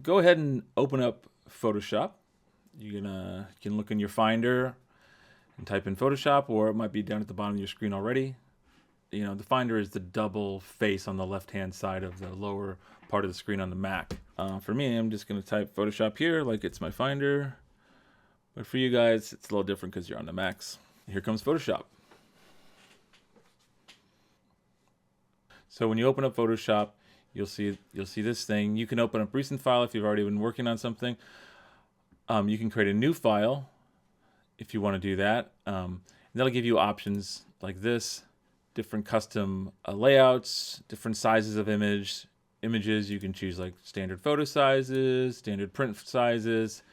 go ahead and open up Photoshop. You can look in your Finder and type in Photoshop, or it might be down at the bottom of your screen already. You know, the Finder is the double face on the left-hand side of the lower part of the screen on the Mac. For me, I'm just going to type Photoshop here like it's my Finder. But for you guys, it's a little different because you're on the Macs. Here comes Photoshop. So when you open up Photoshop, you'll see this thing. You can open up recent file if you've already been working on something. You can create a new file if you want to do that. And that'll give you options like this, different custom layouts, different sizes of images. You can choose like standard photo sizes, standard print sizes.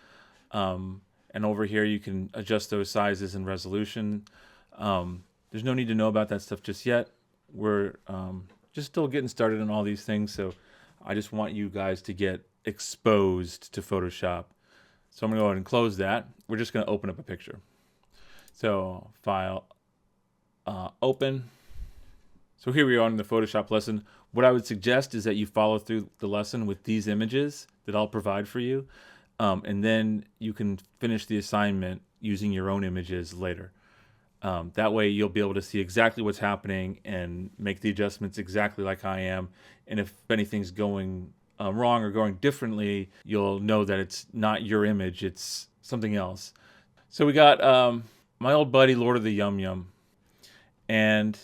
And over here, you can adjust those sizes and resolution. There's no need to know about that stuff just yet. We're just still getting started on all these things, so I just want you guys to get exposed to Photoshop. So I'm going to go ahead and close that. We're just going to open up a picture. So File, Open. So here we are in the Photoshop lesson. What I would suggest is that you follow through the lesson with these images that I'll provide for you. And then you can finish the assignment using your own images later. That way you'll be able to see exactly what's happening and make the adjustments exactly like I am. And if anything's going wrong or going differently, you'll know that it's not your image, it's something else. So we got my old buddy, Lord of the Yum Yum, and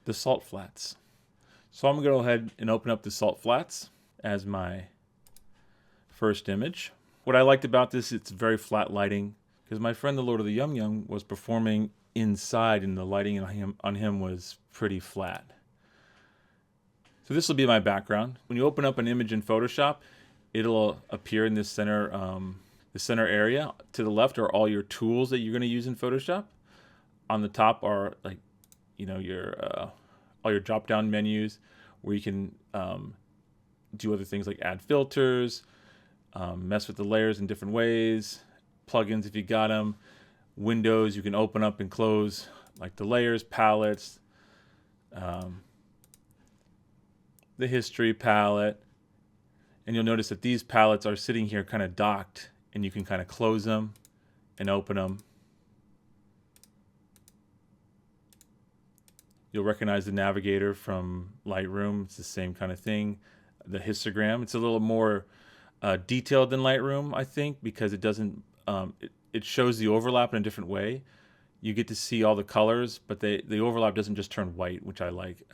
the Salt Flats. So I'm going to go ahead and open up the Salt Flats as my first image. What I liked about this, it's very flat lighting, because my friend the Lord of the Yum Yum was performing inside and the lighting on him was pretty flat. So this will be my background. When you open up an image in Photoshop, it'll appear in this center area. To the left are all your tools that you're going to use in Photoshop. On the top are like, you know, all your drop-down menus where you can do other things like add filters, mess with the layers in different ways, plugins if you got them, windows you can open up and close like the layers, palettes, the history palette. And you'll notice that these palettes are sitting here kind of docked, and you can kind of close them and open them. You'll recognize the navigator from Lightroom. It's the same kind of thing. The histogram, it's a little more detailed than Lightroom, I think, because it doesn't it shows the overlap in a different way. You get to see all the colors, but the overlap doesn't just turn white, which I like.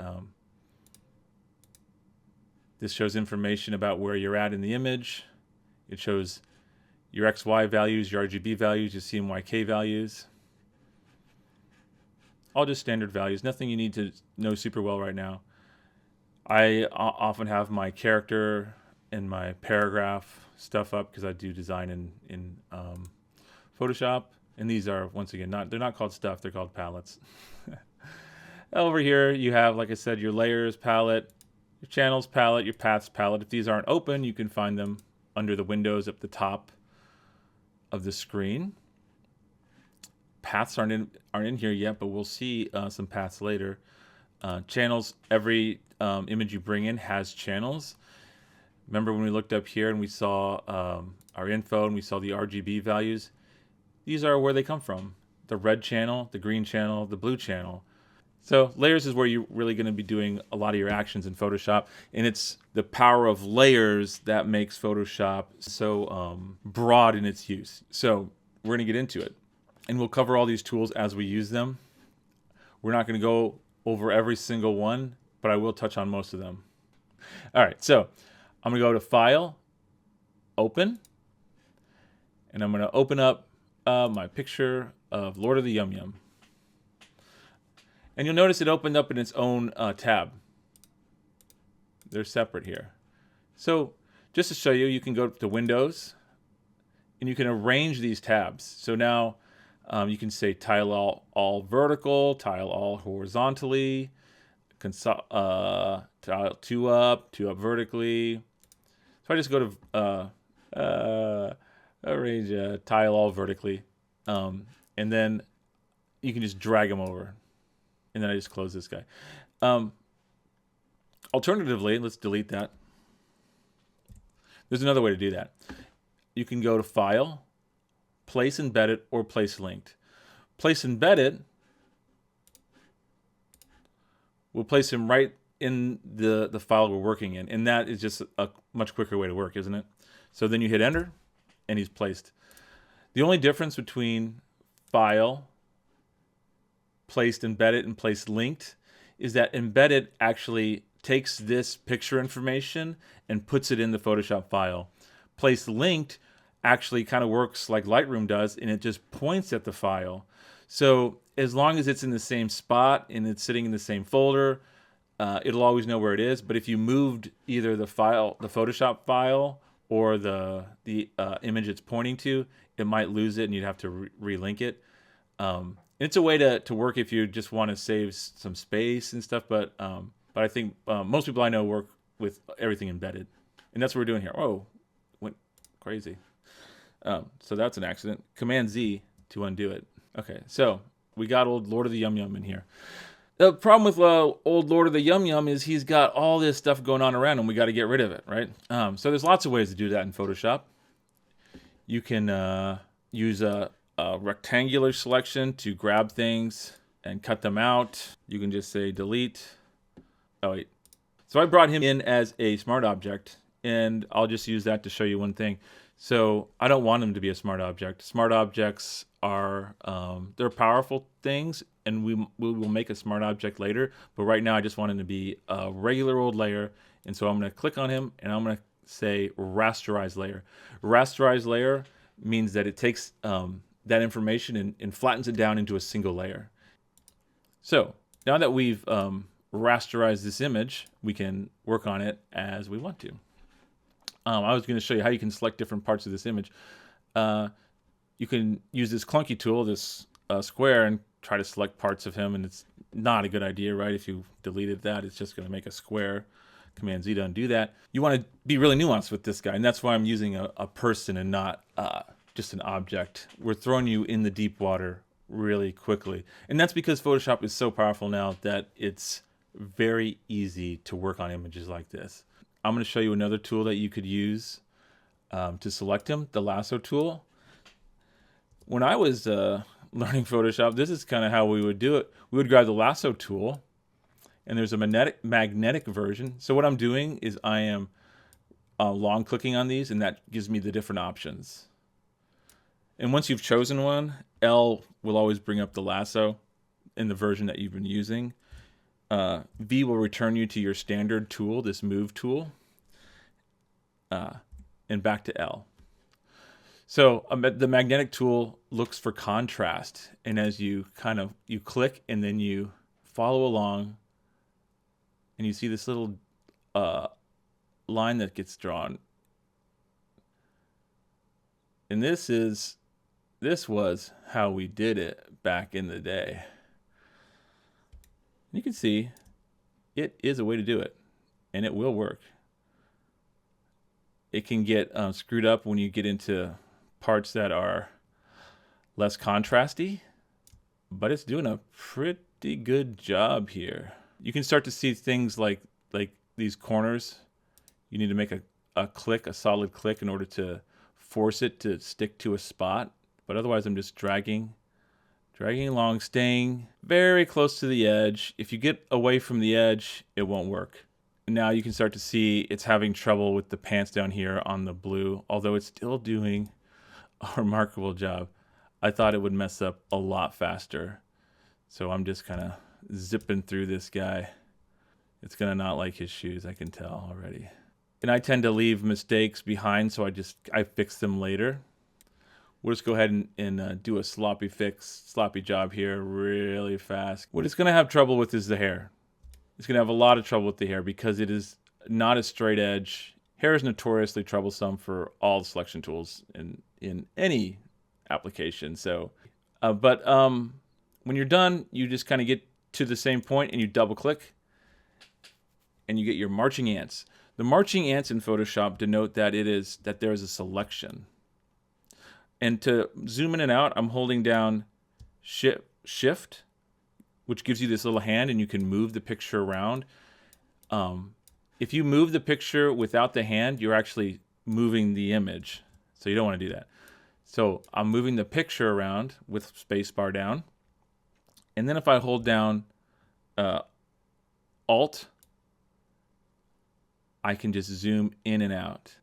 This shows information about where you're at in the image. It shows your XY values, your RGB values, your CMYK values. All just standard values, nothing you need to know super well right now. I often have my character and my paragraph stuff up because I do design in Photoshop. And these are, once again, they're not called stuff, they're called palettes. Over here you have, like I said, your layers palette, your channels palette, your paths palette. If these aren't open, you can find them under the windows at the top of the screen. Paths aren't in here yet, but we'll see some paths later. Channels, every image you bring in has channels. Remember when we looked up here and we saw our info and we saw the RGB values? These are where they come from. The red channel, the green channel, the blue channel. So layers is where you're really going to be doing a lot of your actions in Photoshop. And it's the power of layers that makes Photoshop so broad in its use. So we're going to get into it. And we'll cover all these tools as we use them. We're not going to go over every single one, but I will touch on most of them. All right, so I'm going to go to File, Open, and I'm going to open up my picture of Lord of the Yum Yum. And you'll notice it opened up in its own tab. They're separate here. So just to show you, you can go to Windows, and you can arrange these tabs. So now you can say tile all vertical, tile all horizontally, tile two up vertically. So I just go to arrange tile all vertically, and then you can just drag them over, and then I just close this guy. Alternatively, let's delete that. There's another way to do that. You can go to File, Place Embedded, or Place Linked. Place Embedded will place him right in the file we're working in, and that is just a much quicker way to work, isn't it? So then you hit Enter, and he's placed. The only difference between File, Placed Embedded, and Placed Linked is that Embedded actually takes this picture information and puts it in the Photoshop file. Placed Linked actually kind of works like Lightroom does, and it just points at the file. So as long as it's in the same spot and it's sitting in the same folder, it'll always know where it is. But if you moved either the Photoshop file, or the image it's pointing to, it might lose it and you'd have to relink it. It's a way to work if you just want to save some space and stuff. But I think most people I know work with everything embedded, and that's what we're doing here. Oh, went crazy. So that's an accident. Command Z to undo it. Okay, so we got old Lord of the Yum Yum in here. The problem with old Lord of the Yum Yum is he's got all this stuff going on around him. We got to get rid of it, right? So there's lots of ways to do that in Photoshop. You can use a rectangular selection to grab things and cut them out. You can just say delete. Oh, wait. So I brought him in as a smart object, and I'll just use that to show you one thing. So I don't want him to be a smart object. Smart objects are, they're powerful things, and we will make a smart object later. But right now I just want him to be a regular old layer. And so I'm going to click on him, and I'm going to say rasterize layer. Rasterize layer means that it takes that information and flattens it down into a single layer. So now that we've rasterized this image, we can work on it as we want to. I was going to show you how you can select different parts of this image. You can use this clunky tool, this square, and try to select parts of him, and it's not a good idea, right? If you deleted that, it's just going to make a square. Command Z to undo that. You want to be really nuanced with this guy, and that's why I'm using a person and not just an object. We're throwing you in the deep water really quickly, and that's because Photoshop is so powerful now that it's very easy to work on images like this. I'm going to show you another tool that you could use to select him, the lasso tool. When I was learning Photoshop, this is kind of how we would do it. We would grab the lasso tool, and there's a magnetic version. So what I'm doing is I am long clicking on these, and that gives me the different options. And once you've chosen one, L will always bring up the lasso in the version that you've been using. V will return you to your standard tool, this move tool, and back to L. So the magnetic tool looks for contrast, and as you you click and then you follow along, and you see this little line that gets drawn. And this was how we did it back in the day. You can see it is a way to do it, and it will work. It can get screwed up when you get into parts that are less contrasty, but it's doing a pretty good job here. You can start to see things like these corners. You need to make a click, a solid click, in order to force it to stick to a spot. But otherwise, I'm just dragging along, staying very close to the edge. If you get away from the edge, it won't work. And now you can start to see it's having trouble with the pants down here on the blue, although it's still doing a remarkable job. I thought it would mess up a lot faster. So I'm just kind of zipping through this guy. It's gonna not like his shoes, I can tell already. And I tend to leave mistakes behind, so I fix them later. We'll just go ahead and do a sloppy job here really fast. What it's gonna have trouble with is the hair. It's gonna have a lot of trouble with the hair because it is not a straight edge. Hair is notoriously troublesome for all the selection tools in any application. So, when you're done, you just kind of get to the same point and you double click and you get your marching ants. The marching ants in Photoshop denote that there is a selection. And to zoom in and out, I'm holding down Shift, which gives you this little hand, and you can move the picture around. If you move the picture without the hand, you're actually moving the image. So you don't want to do that. So I'm moving the picture around with spacebar down. And then if I hold down Alt, I can just zoom in and out.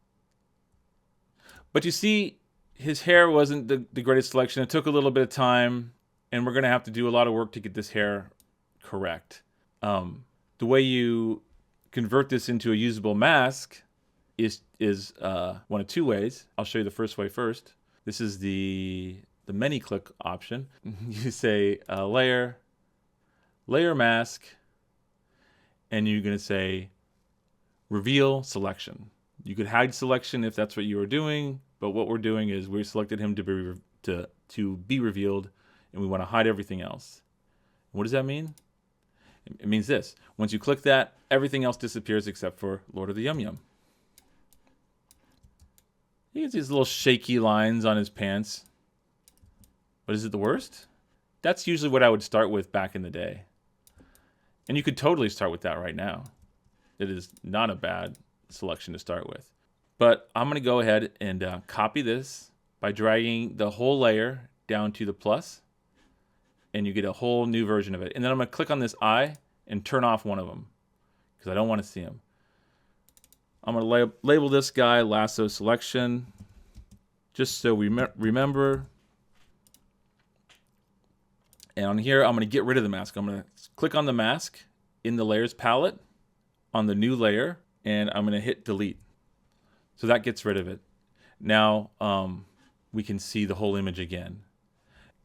But you see, his hair wasn't the greatest selection. It took a little bit of time, and we're going to have to do a lot of work to get this hair correct. The way you convert this into a usable mask is one of two ways. I'll show you the first way first. This is the many click option. You say layer mask, and you're going to say reveal selection. You could hide selection if that's what you were doing, but what we're doing is we selected him to be revealed, and we want to hide everything else. What does that mean? It means this. Once you click that, everything else disappears except for Lord of the Yum Yum. You can see these little shaky lines on his pants. But is it the worst? That's usually what I would start with back in the day. And you could totally start with that right now. It is not a bad selection to start with. But I'm going to go ahead and copy this by dragging the whole layer down to the plus, and you get a whole new version of it. And then I'm going to click on this eye and turn off one of them because I don't want to see him. I'm going to label this guy lasso selection just so we remember. And on here, I'm going to get rid of the mask. I'm going to click on the mask in the layers palette on the new layer, and I'm going to hit delete. So that gets rid of it. Now we can see the whole image again.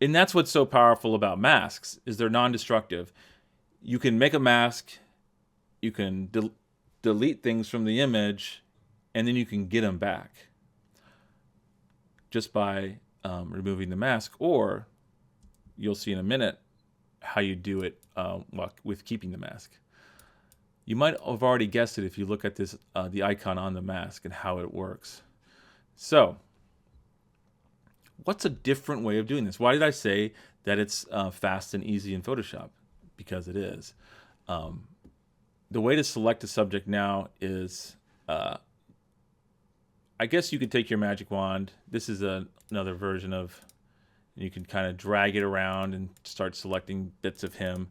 And that's what's so powerful about masks, is they're non-destructive. You can make a mask, you can delete things from the image, and then you can get them back just by removing the mask, or you'll see in a minute how you do it with keeping the mask. You might have already guessed it if you look at this, the icon on the mask and how it works. So, what's a different way of doing this? Why did I say that it's fast and easy in Photoshop? Because it is. The way to select a subject now is, I guess you could take your magic wand. This is another version of, you can kind of drag it around and start selecting bits of him.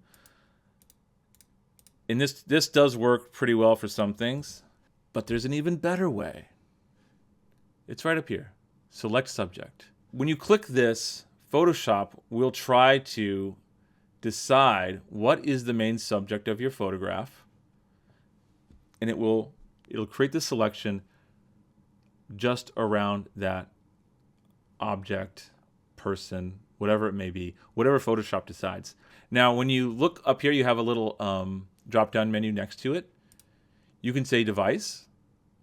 And this does work pretty well for some things, but there's an even better way. It's right up here. Select subject. When you click this, Photoshop will try to decide what is the main subject of your photograph, and it'll create the selection just around that object, person, whatever it may be, whatever Photoshop decides. Now, when you look up here, you have a little drop-down menu next to it. You can say device,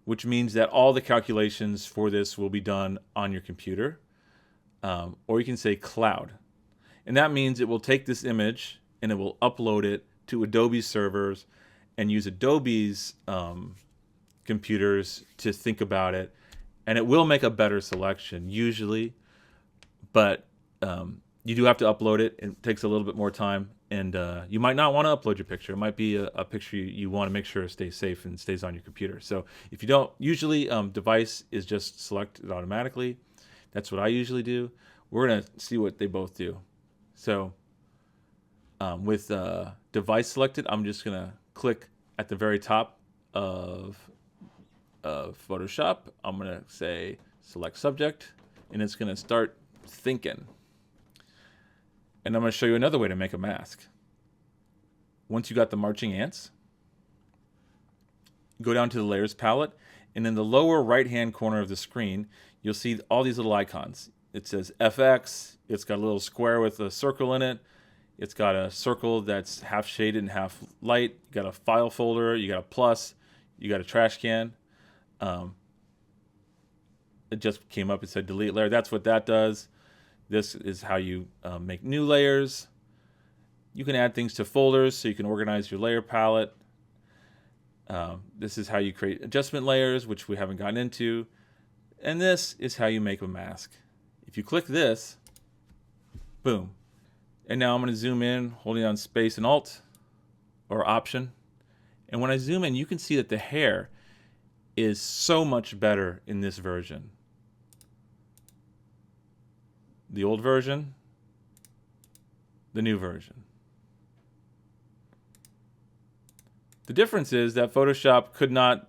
which means that all the calculations for this will be done on your computer. Or you can say cloud. And that means it will take this image and it will upload it to Adobe servers and use Adobe's computers to think about it. And it will make a better selection usually, but you do have to upload it. It takes a little bit more time, and you might not want to upload your picture. It might be a picture you want to make sure stays safe and stays on your computer. So if you don't, usually device is just selected automatically. That's what I usually do. We're going to see what they both do. So with device selected, I'm just going to click at the very top of Photoshop. I'm going to say select subject, and it's going to start thinking. And I'm going to show you another way to make a mask. Once you got the marching ants, go down to the layers palette, and in the lower right hand corner of the screen, you'll see all these little icons. It says FX, it's got a little square with a circle in it, it's got a circle that's half shaded and half light, you got a file folder, you got a plus, you got a trash can. It just came up, it said delete layer. That's what that does. This is how you make new layers. You can add things to folders so you can organize your layer palette. This is how you create adjustment layers, which we haven't gotten into. And this is how you make a mask. If you click this, boom. And now I'm going to zoom in, holding down space and alt or option. And when I zoom in, you can see that the hair is so much better in this version. The old version, the new version. The difference is that Photoshop could not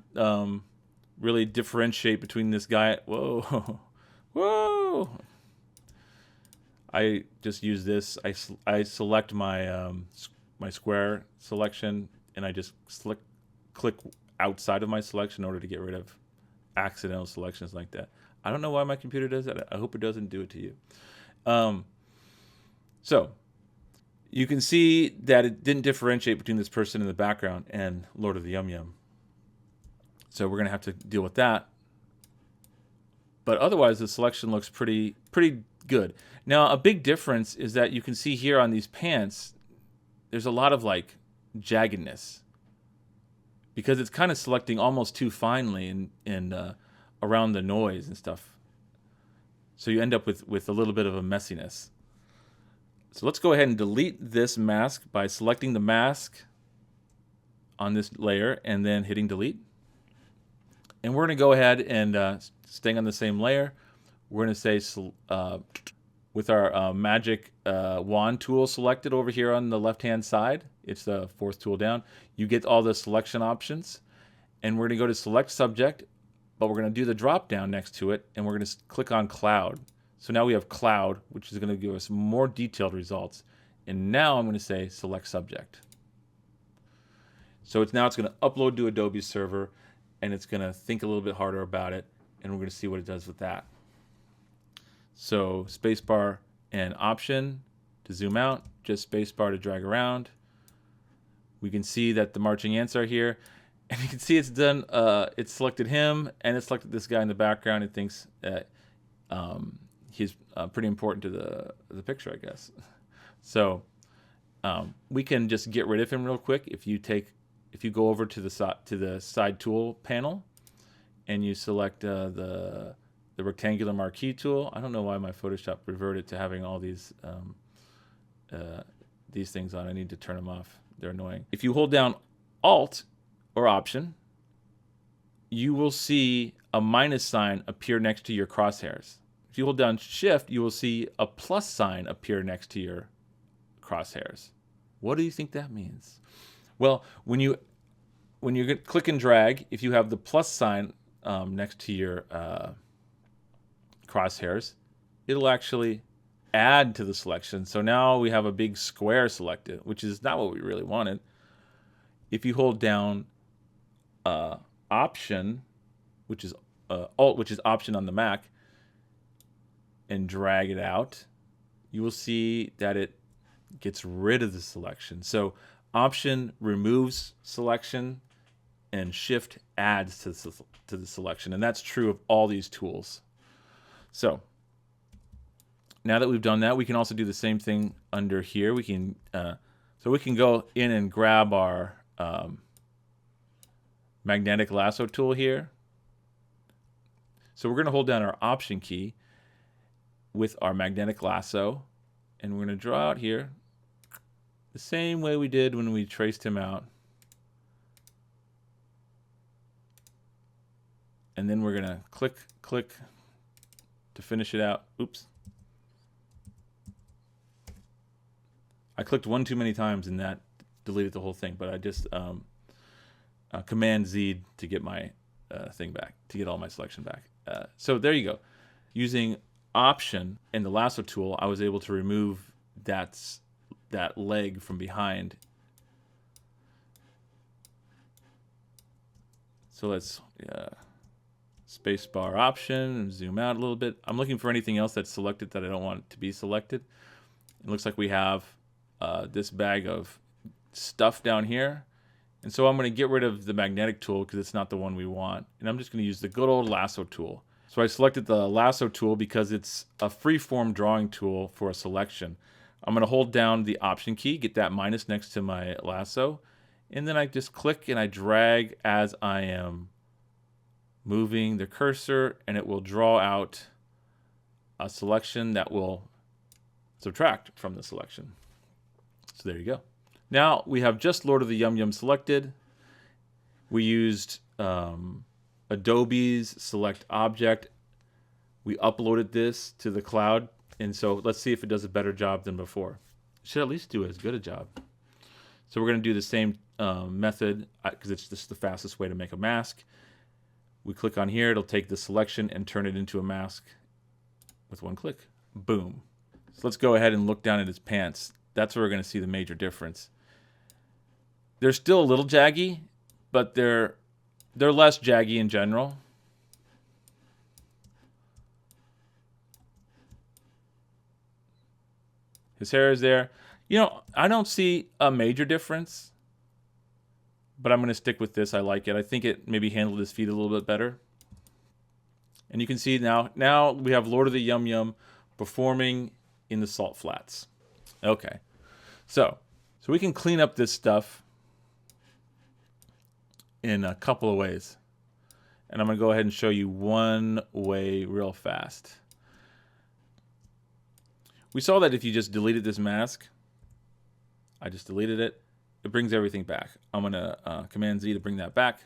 really differentiate between this guy. Whoa, whoa. I just use this. I select my my square selection, and I just click outside of my selection in order to get rid of accidental selections like that. I don't know why my computer does that. I hope it doesn't do it to you. So you can see that it didn't differentiate between this person in the background and Lord of the Yum Yum. So we're going to have to deal with that. But otherwise, the selection looks pretty good. Now, a big difference is that you can see here on these pants, there's a lot of like jaggedness, because it's kind of selecting almost too finely and around the noise and stuff. So you end up with a little bit of a messiness. So let's go ahead and delete this mask by selecting the mask on this layer and then hitting delete. And we're going to go ahead and staying on the same layer, we're going to say with our magic wand tool selected over here on the left-hand side, it's the fourth tool down, you get all the selection options. And we're going to go to select subject, but we're going to do the drop down next to it, and we're going to click on cloud. So now we have cloud, which is going to give us more detailed results. And now I'm going to say select subject. So it's going to upload to Adobe server, and it's going to think a little bit harder about it, and we're going to see what it does with that. So spacebar and option to zoom out, just spacebar to drag around. We can see that the marching ants are here, and you can see it's done. It's selected him, and it selected this guy in the background. It thinks that he's pretty important to the picture, I guess. So we can just get rid of him real quick if you go over to the side tool panel, and you select the rectangular marquee tool. I don't know why my Photoshop reverted to having all these things on. I need to turn them off. They're annoying. If you hold down Alt or Option, you will see a minus sign appear next to your crosshairs. If you hold down Shift, you will see a plus sign appear next to your crosshairs. What do you think that means? Well, when you click and drag, if you have the plus sign next to your crosshairs, it'll actually add to the selection. So now we have a big square selected, which is not what we really wanted. If you hold down Option, which is Alt, which is Option on the Mac, and drag it out, you will see that it gets rid of the selection. So Option removes selection, and Shift adds to the selection, and that's true of all these tools. So now that we've done that, we can also do the same thing under here. We can so we can go in and grab our magnetic lasso tool here. So we're going to hold down our Option key with our magnetic lasso, and we're going to draw out here the same way we did when we traced him out. And then we're going to click to finish it out. Oops. I clicked one too many times and that deleted the whole thing, but I just Command Z to get my thing back, to get all my selection back. So there you go. Using Option and the lasso tool, I was able to remove that leg from behind. So let's spacebar Option and zoom out a little bit. I'm looking for anything else that's selected that I don't want to be selected. It looks like we have this bag of stuff down here. And so I'm going to get rid of the magnetic tool because it's not the one we want. And I'm just going to use the good old lasso tool. So I selected the lasso tool because it's a freeform drawing tool for a selection. I'm going to hold down the Option key, get that minus next to my lasso, and then I just click and I drag as I am moving the cursor, and it will draw out a selection that will subtract from the selection. So there you go. Now we have just Lord of the Yum Yum selected. We used Adobe's select object. We uploaded this to the cloud, and so let's see if it does a better job than before. It should at least do as good a job. So we're going to do the same method because it's just the fastest way to make a mask. We click on here, it'll take the selection and turn it into a mask with one click. Boom. So let's go ahead and look down at his pants. That's where we're going to see the major difference. They're still a little jaggy, but they're less jaggy in general. His hair is there. You know, I don't see a major difference, but I'm going to stick with this. I like it. I think it maybe handled his feet a little bit better. And you can see now we have Lord of the Yum Yum performing in the salt flats. Okay. So we can clean up this stuff in a couple of ways. And I'm going to go ahead and show you one way real fast. We saw that if you just deleted this mask, I just deleted it, it brings everything back. I'm going to Command Z to bring that back.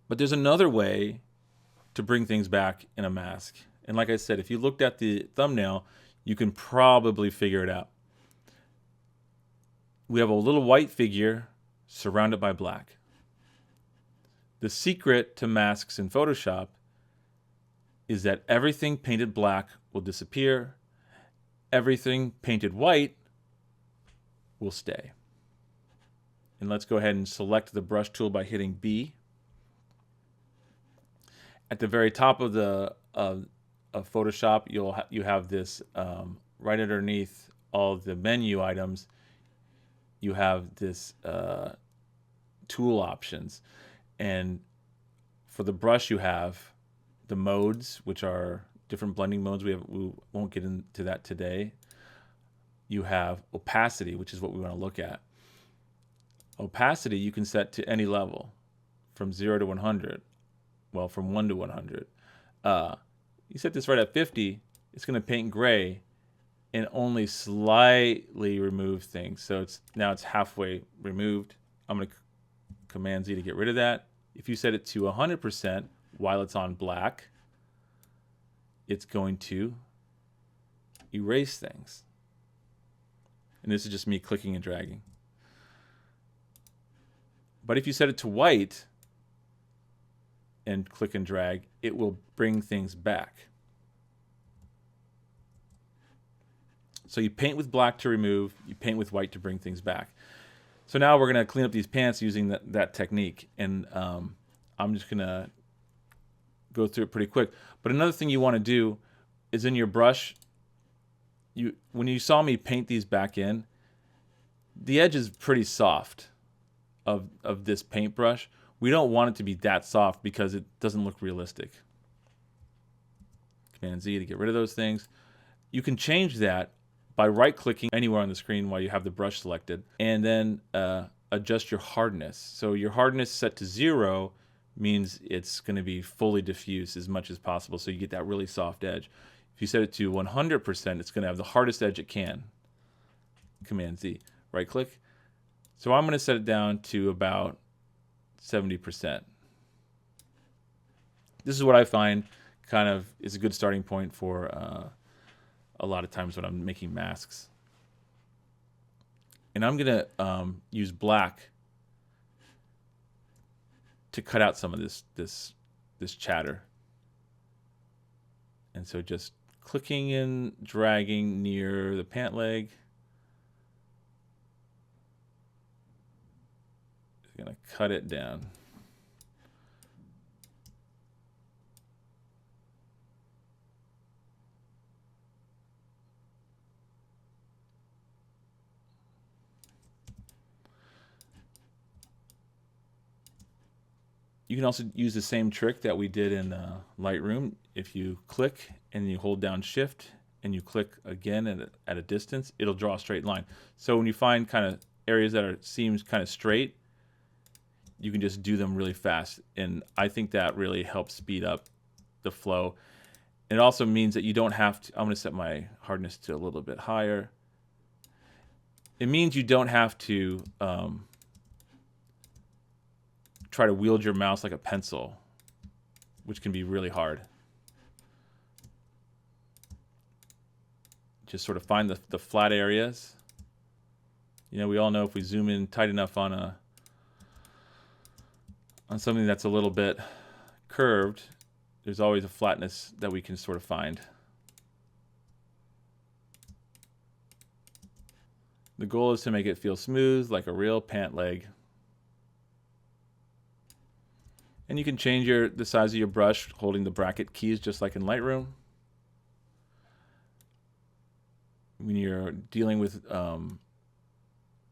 But there's another way to bring things back in a mask. And like I said, if you looked at the thumbnail, you can probably figure it out. We have a little white figure surrounded by black. The secret to masks in Photoshop is that everything painted black will disappear. Everything painted white will stay. And let's go ahead and select the brush tool by hitting B. At the very top of the of Photoshop, you have this right underneath all of the menu items. You have this tool options, and for the brush you have the modes, which are different blending modes. We won't get into that today. You have opacity, which is what we want to look at. Opacity you can set to any level, from 0 to 100. Well, from 1 to 100. You set this right at 50, it's going to paint gray and only slightly remove things. So now it's halfway removed. I'm going to Command Z to get rid of that. If you set it to 100% while it's on black, it's going to erase things. And this is just me clicking and dragging. But if you set it to white and click and drag, it will bring things back. So you paint with black to remove, you paint with white to bring things back. So now we're going to clean up these pants using that technique. And I'm just going to go through it pretty quick. But another thing you want to do is in your brush, when you saw me paint these back in, the edge is pretty soft of this paintbrush. We don't want it to be that soft because it doesn't look realistic. Command Z to get rid of those things. You can change that by right-clicking anywhere on the screen while you have the brush selected, and then adjust your hardness. So your hardness set to 0 means it's going to be fully diffused as much as possible, so you get that really soft edge. If you set it to 100%, it's going to have the hardest edge it can. Command Z, right-click. So I'm going to set it down to about 70%. This is what I find kind of is a good starting point for a lot of times when I'm making masks. And I'm going to use black to cut out some of this chatter. And so just clicking and dragging near the pant leg. Going to cut it down. You can also use the same trick that we did in Lightroom. If you click and you hold down Shift and you click again at a distance, it'll draw a straight line. So when you find kind of areas that seems kind of straight, you can just do them really fast. And I think that really helps speed up the flow. It also means that you don't have to, I'm going to set my hardness to a little bit higher. It means you don't have to try to wield your mouse like a pencil, which can be really hard. Just sort of find the flat areas. You know, we all know if we zoom in tight enough on something that's a little bit curved, there's always a flatness that we can sort of find. The goal is to make it feel smooth, like a real pant leg. And you can change the size of your brush holding the bracket keys just like in Lightroom. When you're dealing with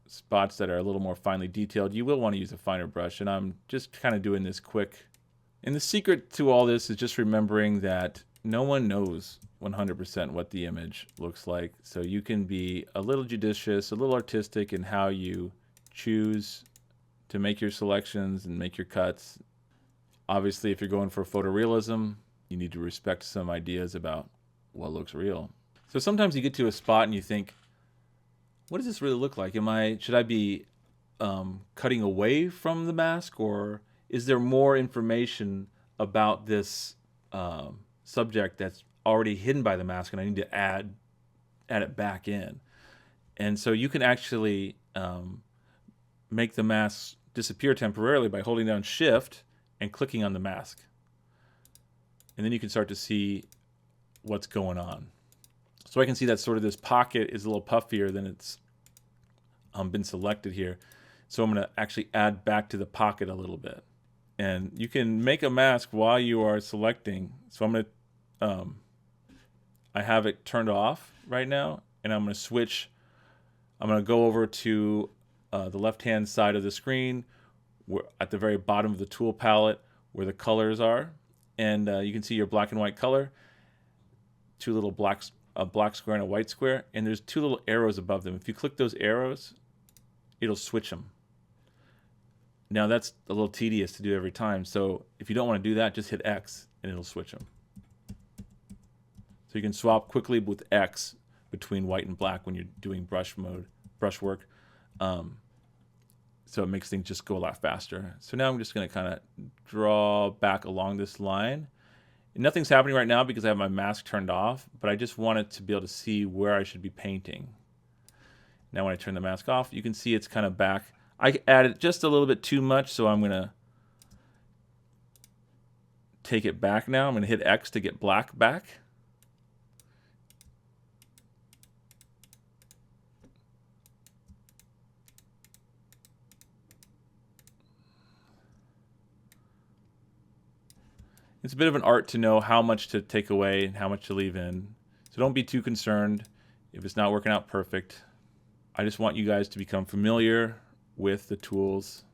spots that are a little more finely detailed, you will want to use a finer brush, and I'm just kind of doing this quick. And the secret to all this is just remembering that no one knows 100% what the image looks like, so you can be a little judicious, a little artistic in how you choose to make your selections and make your cuts. Obviously, if you're going for photorealism, you need to respect some ideas about what looks real. So sometimes you get to a spot and you think, what does this really look like? Should I be cutting away from the mask, or is there more information about this subject that's already hidden by the mask and I need to add it back in? And so you can actually make the mask disappear temporarily by holding down Shift and clicking on the mask. And then you can start to see what's going on. So I can see that sort of this pocket is a little puffier than it's been selected here. So I'm going to actually add back to the pocket a little bit. And you can make a mask while you are selecting. So I'm going to, I have it turned off right now, and I'm going to switch. I'm going to go over to the left-hand side of the screen, at the very bottom of the tool palette where the colors are. And you can see your black and white color, two little blacks, a black square and a white square, and there's two little arrows above them. If you click those arrows, it'll switch them. Now that's a little tedious to do every time, so if you don't want to do that, just hit X and it'll switch them. So you can swap quickly with X between white and black when you're doing brush work. So it makes things just go a lot faster. So now I'm just going to kind of draw back along this line. Nothing's happening right now because I have my mask turned off, but I just wanted to be able to see where I should be painting. Now when I turn the mask off, you can see it's kind of back. I added just a little bit too much, so I'm going to take it back now. I'm going to hit X to get black back. It's a bit of an art to know how much to take away and how much to leave in. So don't be too concerned if it's not working out perfect. I just want you guys to become familiar with the tools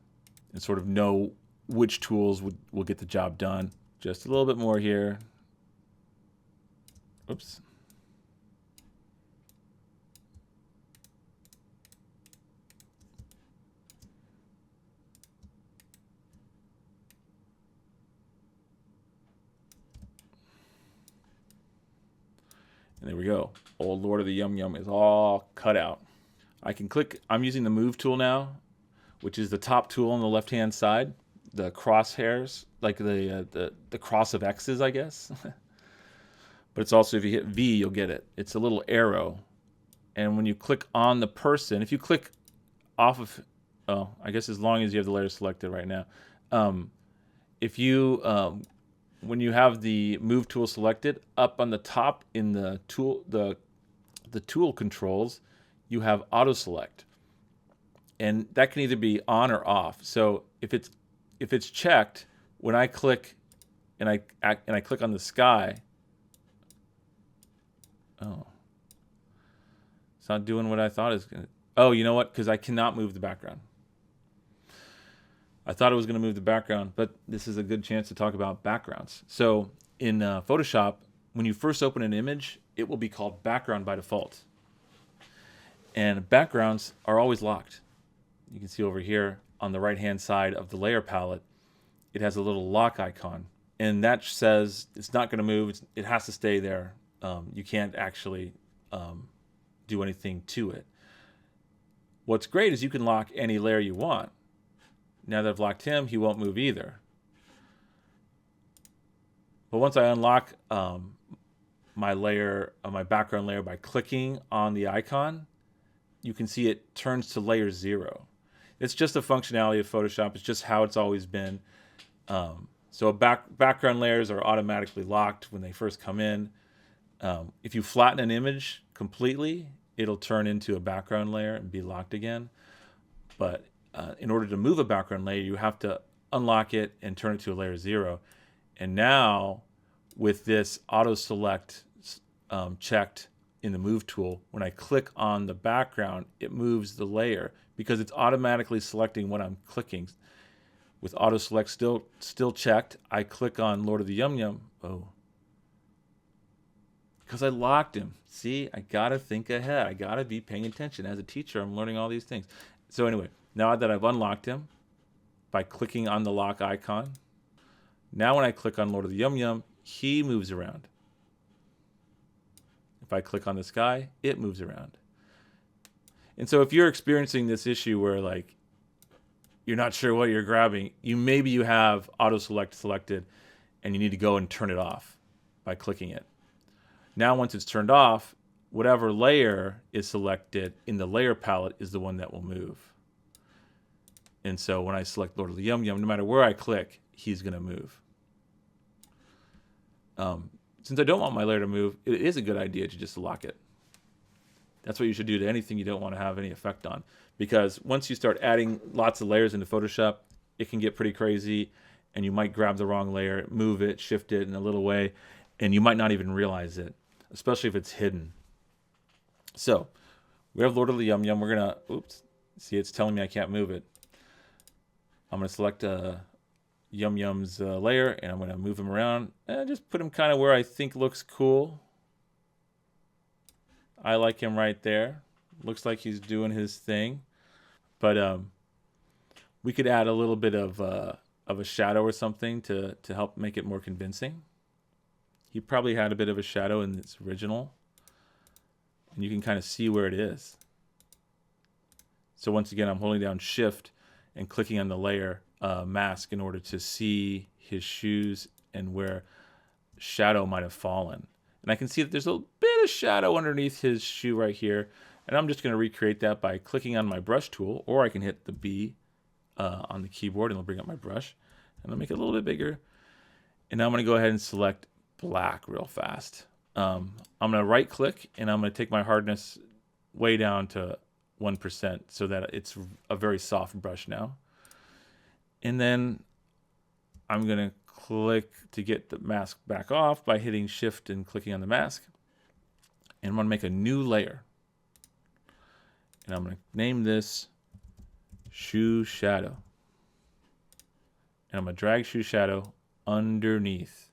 and sort of know which tools will get the job done. Just a little bit more here. Oops. And there we go. Old Lord of the Yum Yum is all cut out. I can click, I'm using the Move tool now, which is the top tool on the left-hand side. The crosshairs, like the cross of X's, I guess. But it's also, if you hit V, you'll get it. It's a little arrow. And when you click on the person, if you click off of, oh, I guess as long as you have the layer selected right now. If you, when you have the Move tool selected, up on the top in the tool, the tool controls, you have auto select, and that can either be on or off. So if it's checked, when I click and I click on the sky, oh, it's not doing what I thought it was gonna. Oh, you know what? Because I cannot move the background. I thought it was going to move the background, but this is a good chance to talk about backgrounds. So in Photoshop, when you first open an image, it will be called background by default. And backgrounds are always locked. You can see over here on the right-hand side of the layer palette, it has a little lock icon. And that says it's not going to move. It has to stay there. You can't actually do anything to it. What's great is you can lock any layer you want. Now that I've locked him, he won't move either. But once I unlock my layer, my background layer by clicking on the icon, you can see it turns to layer 0. It's just a functionality of Photoshop. It's just how it's always been. So background layers are automatically locked when they first come in. If you flatten an image completely, it'll turn into a background layer and be locked again. But in order to move a background layer, you have to unlock it and turn it to a layer 0. And now, with this auto select checked in the move tool, when I click on the background, it moves the layer because it's automatically selecting what I'm clicking. With auto select still checked, I click on Lord of the Yum Yum. Oh, because I locked him. See, I gotta think ahead. I gotta be paying attention. As a teacher, I'm learning all these things. So anyway, now that I've unlocked him by clicking on the lock icon, now when I click on Lord of the Yum Yum, he moves around. If I click on this guy, it moves around. And so if you're experiencing this issue where like you're not sure what you're grabbing, maybe you have auto select selected and you need to go and turn it off by clicking it. Now once it's turned off, whatever layer is selected in the layer palette is the one that will move. And so when I select Lord of the Yum Yum, no matter where I click, he's going to move. Since I don't want my layer to move, it is a good idea to just lock it. That's what you should do to anything you don't want to have any effect on. Because once you start adding lots of layers into Photoshop, it can get pretty crazy, and you might grab the wrong layer, move it, shift it in a little way, and you might not even realize it, especially if it's hidden. So we have Lord of the Yum Yum. We're going to, see, it's telling me I can't move it. I'm going to select Yum Yum's layer, and I'm going to move him around and just put him kind of where I think looks cool. I like him right there. Looks like he's doing his thing. But we could add a little bit of a shadow or something to help make it more convincing. He probably had a bit of a shadow in its original, and you can kind of see where it is. So once again, I'm holding down Shift and clicking on the layer mask in order to see his shoes and where shadow might have fallen. And I can see that there's a bit of shadow underneath his shoe right here. And I'm just going to recreate that by clicking on my brush tool, or I can hit the B on the keyboard and it'll bring up my brush. And I'll make it a little bit bigger. And now I'm going to go ahead and select black real fast. I'm going to right click and I'm going to take my hardness way down to 1% so that it's a very soft brush now. And then I'm going to click to get the mask back off by hitting Shift and clicking on the mask. And I'm going to make a new layer. And I'm going to name this Shoe Shadow. And I'm going to drag Shoe Shadow underneath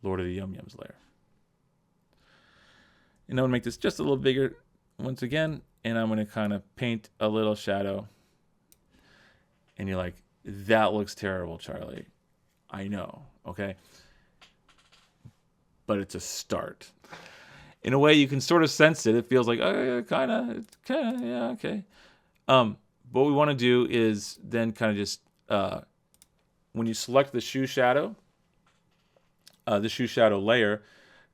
Lord of the Yum Yum's layer. And I'm going to make this just a little bigger once again. And I'm going to kind of paint a little shadow. And you're like, that looks terrible, Charlie. I know, okay? But it's a start. In a way, you can sort of sense it. It feels like, oh, yeah, kind of, yeah, okay. What we want to do is then kind of just, when you select the shoe shadow layer,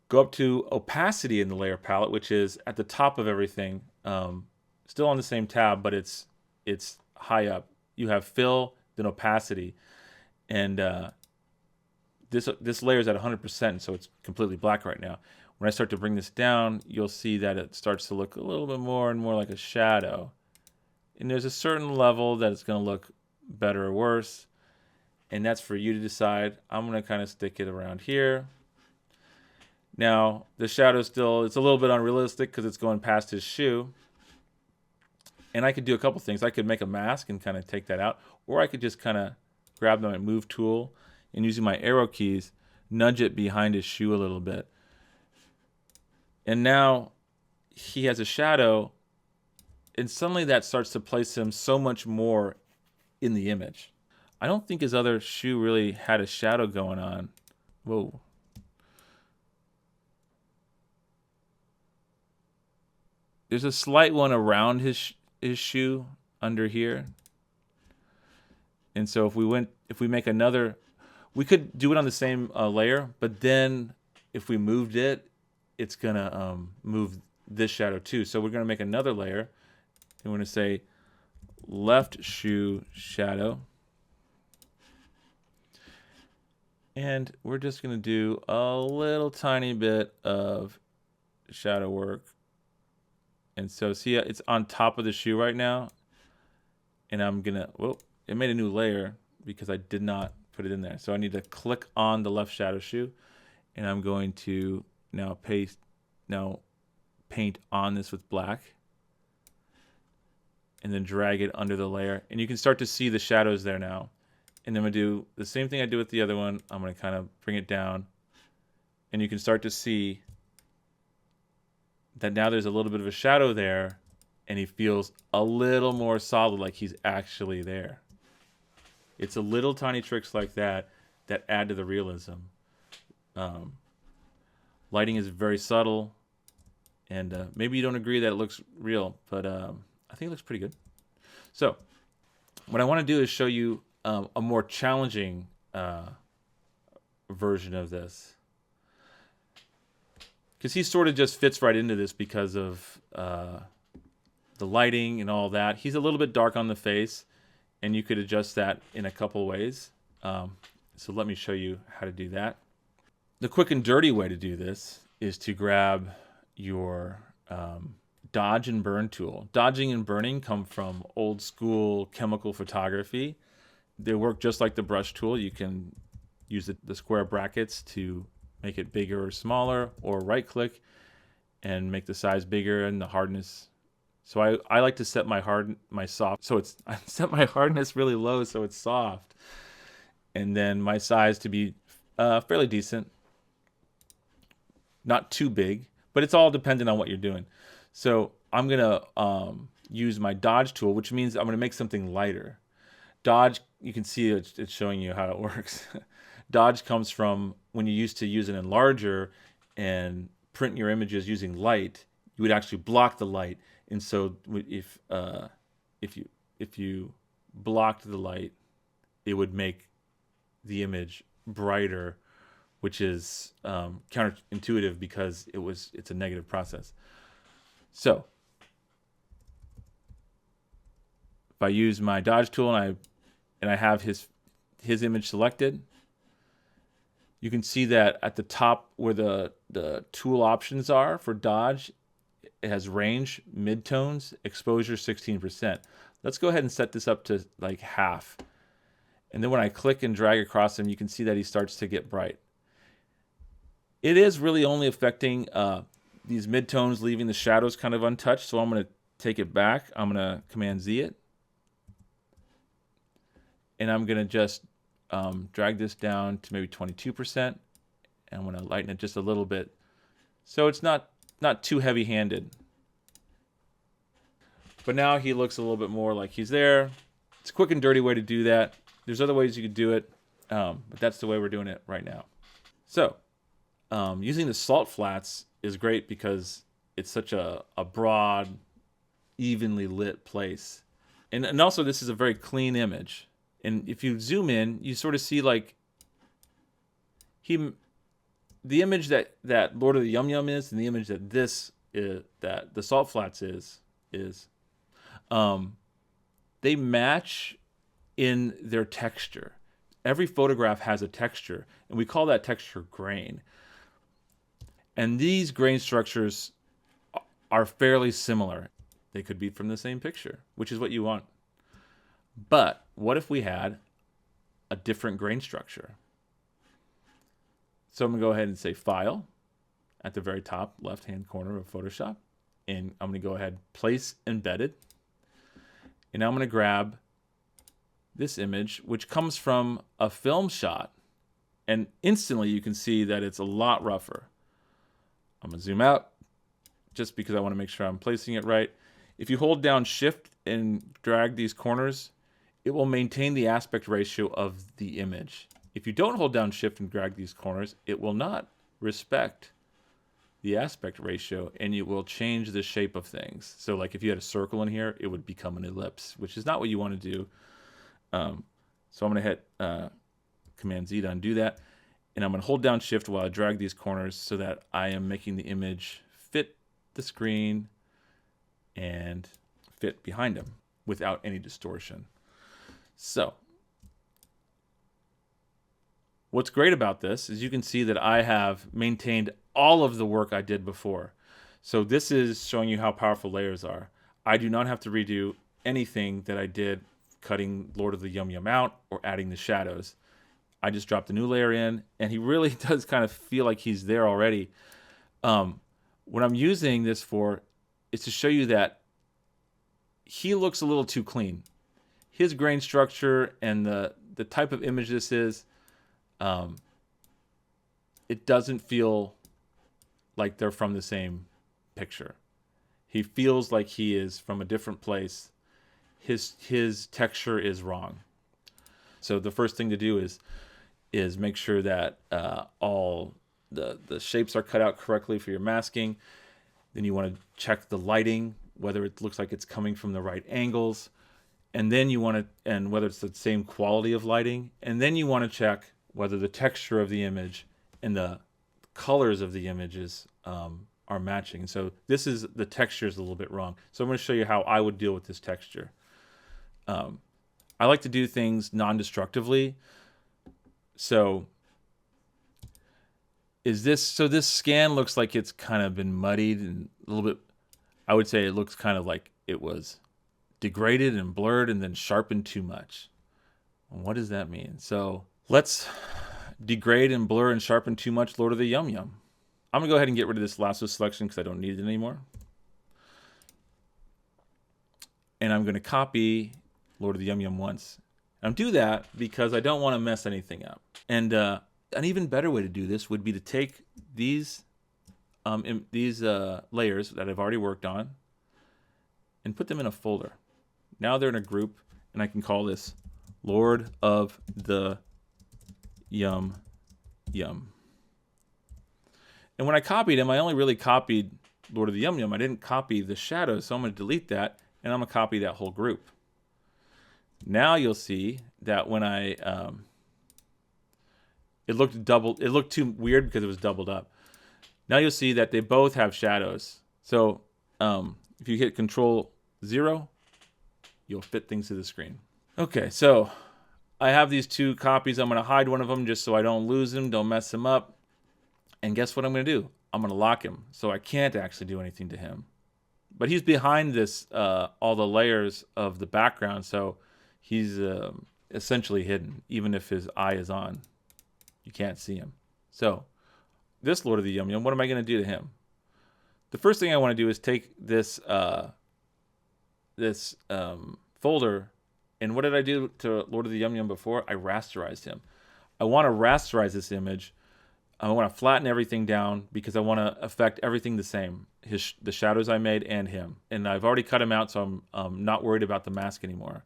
go up to opacity in the layer palette, which is at the top of everything. Still on the same tab, but it's high up. You have fill, then opacity, and this layer is at 100%, so it's completely black right now. When I start to bring this down, you'll see that it starts to look a little bit more and more like a shadow. And there's a certain level that it's going to look better or worse, and that's for you to decide. I'm going to kind of stick it around here. Now, the shadow still, it's a little bit unrealistic because it's going past his shoe. And I could do a couple things. I could make a mask and kind of take that out, or I could just kind of grab my move tool and using my arrow keys, nudge it behind his shoe a little bit. And now he has a shadow, and suddenly that starts to place him so much more in the image. I don't think his other shoe really had a shadow going on. Whoa. There's a slight one around his shoe under here. And so if we make another, we could do it on the same layer, but then if we moved it, it's gonna move this shadow too. So we're gonna make another layer, and we're gonna say left shoe shadow. And we're just gonna do a little tiny bit of shadow work. And so see, it's on top of the shoe right now. And I'm gonna, whoa, it made a new layer because I did not put it in there. So I need to click on the left shadow shoe, and I'm going to now paint on this with black, and then drag it under the layer. And you can start to see the shadows there now. And then I'm gonna do the same thing I do with the other one. I'm gonna kind of bring it down, and you can start to see that now there's a little bit of a shadow there, and he feels a little more solid, like he's actually there. It's a little tiny tricks like that that add to the realism. Lighting is very subtle, and maybe you don't agree that it looks real, but I think it looks pretty good. So what I want to do is show you a more challenging version of this, because he sort of just fits right into this because of the lighting and all that. He's a little bit dark on the face, and you could adjust that in a couple ways. So let me show you how to do that. The quick and dirty way to do this is to grab your dodge and burn tool. Dodging and burning come from old school chemical photography. They work just like the brush tool. You can use the square brackets to make it bigger or smaller, or right click and make the size bigger and the hardness. So I like to set my soft, so I set my hardness really low so it's soft, and then my size to be fairly decent, not too big, but it's all dependent on what you're doing. So I'm gonna use my dodge tool, which means I'm gonna make something lighter. Dodge, you can see it's showing you how it works. Dodge comes from when you used to use an enlarger and print your images using light, you would actually block the light. And so if you blocked the light, it would make the image brighter, which is counterintuitive because it's a negative process. So if I use my dodge tool and I have his image selected, you can see that at the top where the tool options are for dodge, it has range, midtones, exposure 16%. Let's go ahead and set this up to like half. And then when I click and drag across him, you can see that he starts to get bright. It is really only affecting these midtones, leaving the shadows kind of untouched. So I'm going to take it back. I'm going to Command Z it. And I'm going to just drag this down to maybe 22%. And I'm going to lighten it just a little bit, so it's not too heavy-handed. But now he looks a little bit more like he's there. It's a quick and dirty way to do that. There's other ways you could do it, but that's the way we're doing it right now. So using the salt flats is great because it's such a broad, evenly lit place. And also this is a very clean image. And if you zoom in, you sort of see like the image that Lord of the Yum Yum is, and the image that that the salt flats is they match in their texture. Every photograph has a texture, and we call that texture grain. And these grain structures are fairly similar. They could be from the same picture, which is what you want. But what if we had a different grain structure? So I'm going to go ahead and say File at the very top left-hand corner of Photoshop. And I'm going to go ahead, Place Embedded. And now I'm going to grab this image, which comes from a film shot. And instantly you can see that it's a lot rougher. I'm going to zoom out just because I want to make sure I'm placing it right. If you hold down Shift and drag these corners, it will maintain the aspect ratio of the image. If you don't hold down Shift and drag these corners, it will not respect the aspect ratio, and it will change the shape of things. So like if you had a circle in here, it would become an ellipse, which is not what you want to do. So I'm going to hit Command Z to undo that. And I'm going to hold down Shift while I drag these corners so that I am making the image fit the screen and fit behind him without any distortion. So what's great about this is you can see that I have maintained all of the work I did before. So this is showing you how powerful layers are. I do not have to redo anything that I did cutting Lord of the Yum Yum out or adding the shadows. I just dropped a new layer in, and he really does kind of feel like he's there already. What I'm using this for is to show you that he looks a little too clean. His grain structure and the type of image this is, it doesn't feel like they're from the same picture. He feels like he is from a different place. His texture is wrong. So the first thing to do is make sure that all the shapes are cut out correctly for your masking. Then you want to check the lighting, whether it looks like it's coming from the right angles, and then you want to, and whether it's the same quality of lighting, and then you want to check whether the texture of the image and the colors of the images are matching. So this is, the texture is a little bit wrong. So I'm going to show you how I would deal with this texture. I like to do things non-destructively. So this scan looks like it's kind of been muddied and a little bit, I would say it looks kind of like it was degraded and blurred and then sharpened too much. What does that mean? So let's degrade and blur and sharpen too much Lord of the Yum Yum. I'm gonna go ahead and get rid of this lasso selection because I don't need it anymore. And I'm gonna copy Lord of the Yum Yum once. And do that because I don't want to mess anything up. And an even better way to do this would be to take these layers that I've already worked on and put them in a folder. Now they're in a group, and I can call this Lord of the Yum Yum. And when I copied him, I only really copied Lord of the Yum Yum. I didn't copy the shadows, so I'm going to delete that, and I'm going to copy that whole group. Now you'll see that when I it looked too weird because it was doubled up. Now you'll see that they both have shadows. So if you hit Control-0, you'll fit things to the screen. Okay, so I have these two copies. I'm going to hide one of them just so I don't lose him, don't mess him up. And guess what I'm going to do? I'm going to lock him so I can't actually do anything to him. But he's behind this, all the layers of the background, so he's essentially hidden, even if his eye is on. You can't see him. So this Lord of the Yum Yum, what am I going to do to him? The first thing I want to do is take this folder, and what did I do to Lord of the Yum Yum before? I rasterized him. I want to rasterize this image. I want to flatten everything down because I want to affect everything the same. The shadows I made and him. And I've already cut him out, so I'm not worried about the mask anymore.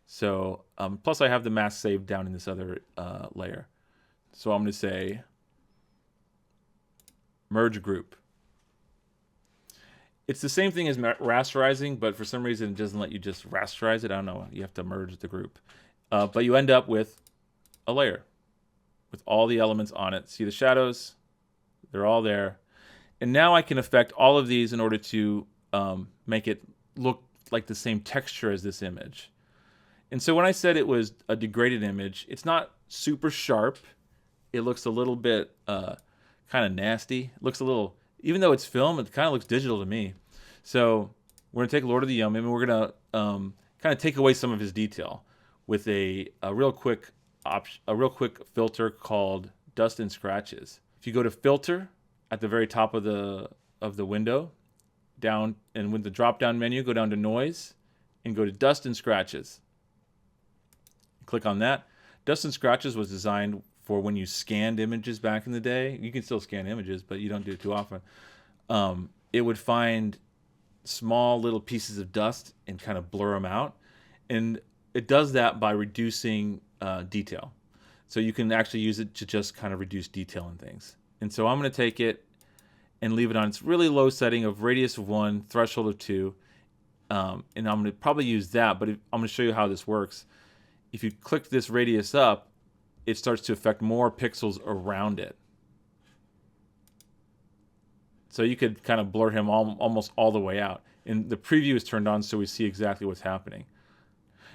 So plus I have the mask saved down in this other layer. So I'm going to say merge group. It's the same thing as rasterizing, but for some reason it doesn't let you just rasterize it. I don't know. You have to merge the group. But you end up with a layer with all the elements on it. See the shadows? They're all there. And now I can affect all of these in order to make it look like the same texture as this image. And so when I said it was a degraded image, it's not super sharp. It looks a little bit kind of nasty. It looks a little, even though it's film, it kind of looks digital to me. So we're going to take Lord of the Yum Yum and we're going to kind of take away some of his detail with a real quick filter called Dust and Scratches. If you go to Filter at the very top of the window, down, and with the drop-down menu, go down to Noise and go to Dust and Scratches. Click on that. Dust and Scratches was designed for when you scanned images back in the day. You can still scan images, but you don't do it too often. It would find small little pieces of dust and kind of blur them out. And it does that by reducing detail. So you can actually use it to just kind of reduce detail in things. And so I'm going to take it and leave it on its really low setting of radius of 1, threshold of 2. And I'm going to probably use that, but I'm going to show you how this works. if you click this radius up, it starts to affect more pixels around it. So you could kind of blur him almost all the way out. And the preview is turned on so we see exactly what's happening.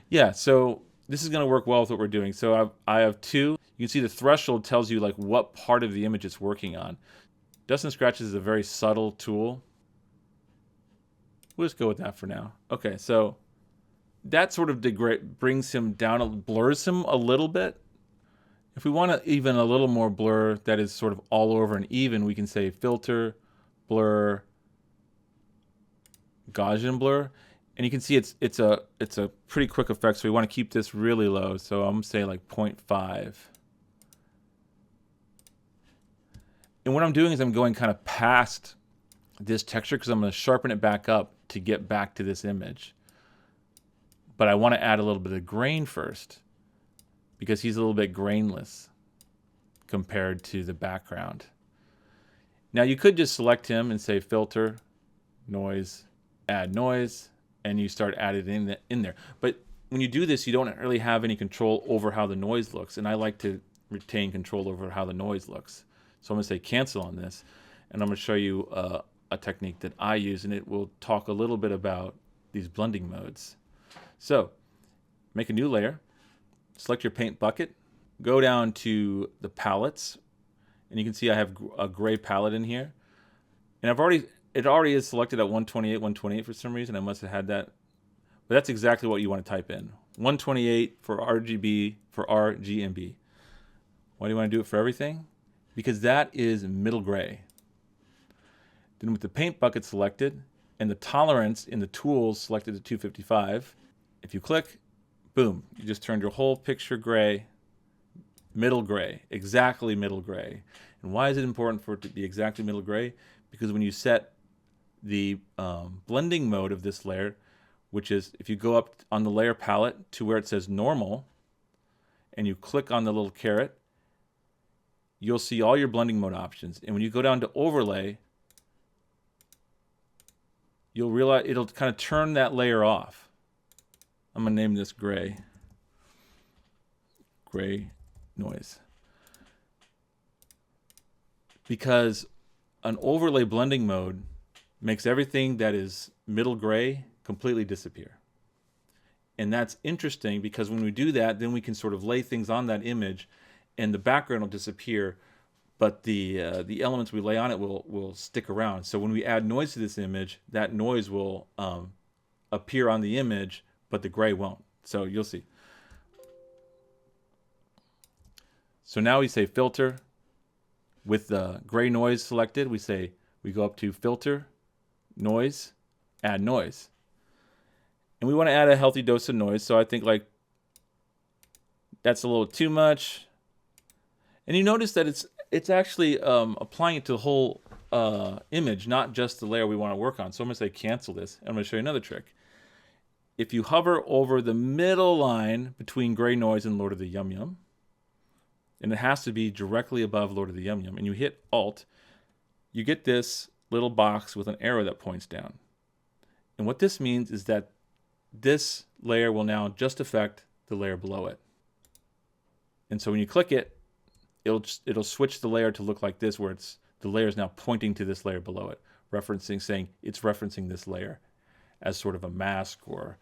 Yeah, so this is going to work well with what we're doing. So I have two. You can see the threshold tells you like what part of the image it's working on. Dust and Scratches is a very subtle tool. We'll just go with that for now. Okay, so that sort of brings him down, blurs him a little bit. If we want to even a little more blur that is sort of all over and even, we can say filter, blur, Gaussian blur. And you can see it's a pretty quick effect, so we want to keep this really low. So I'm going to say like 0.5. And what I'm doing is I'm going kind of past this texture because I'm going to sharpen it back up to get back to this image. But I want to add a little bit of grain first because he's a little bit grainless compared to the background. Now you could just select him and say filter, noise, add noise, and you start adding in there. But when you do this, you don't really have any control over how the noise looks. And I like to retain control over how the noise looks. So I'm going to say cancel on this. And I'm going to show you a technique that I use. And it will talk a little bit about these blending modes. So make a new layer. Select your paint bucket. Go down to the palettes. And you can see I have a gray palette in here. And it already is selected at 128 for some reason. I must have had that. But that's exactly what you want to type in. 128 for RGB, for RGB. Why do you want to do it for everything? Because that is middle gray. Then with the paint bucket selected and the tolerance in the tools selected to 255, if you click, boom, you just turned your whole picture gray, middle gray, exactly middle gray. And why is it important for it to be exactly middle gray? Because when you set the blending mode of this layer, which is if you go up on the layer palette to where it says normal and you click on the little caret, you'll see all your blending mode options. And when you go down to overlay, you'll realize it'll kind of turn that layer off. I'm going to name this gray. Gray noise. Because an overlay blending mode makes everything that is middle gray completely disappear. And that's interesting because when we do that, then we can sort of lay things on that image and the background will disappear, but the elements we lay on it will stick around. So when we add noise to this image, that noise will appear on the image, but the gray won't. So you'll see. So now we say filter. With the gray noise selected, we go up to filter, noise, add noise. And we want to add a healthy dose of noise. So I think like that's a little too much. And you notice that it's actually applying it to the whole image, not just the layer we want to work on. So I'm going to say cancel this. And I'm going to show you another trick. If you hover over the middle line between gray noise and Lord of the Yum Yum, and it has to be directly above Lord of the Yum Yum, and you hit Alt, you get this little box with an arrow that points down. And what this means is that this layer will now just affect the layer below it. And so when you click it, it'll switch the layer to look like this, where the layer is now pointing to this layer below it, saying it's referencing this layer as sort of a mask or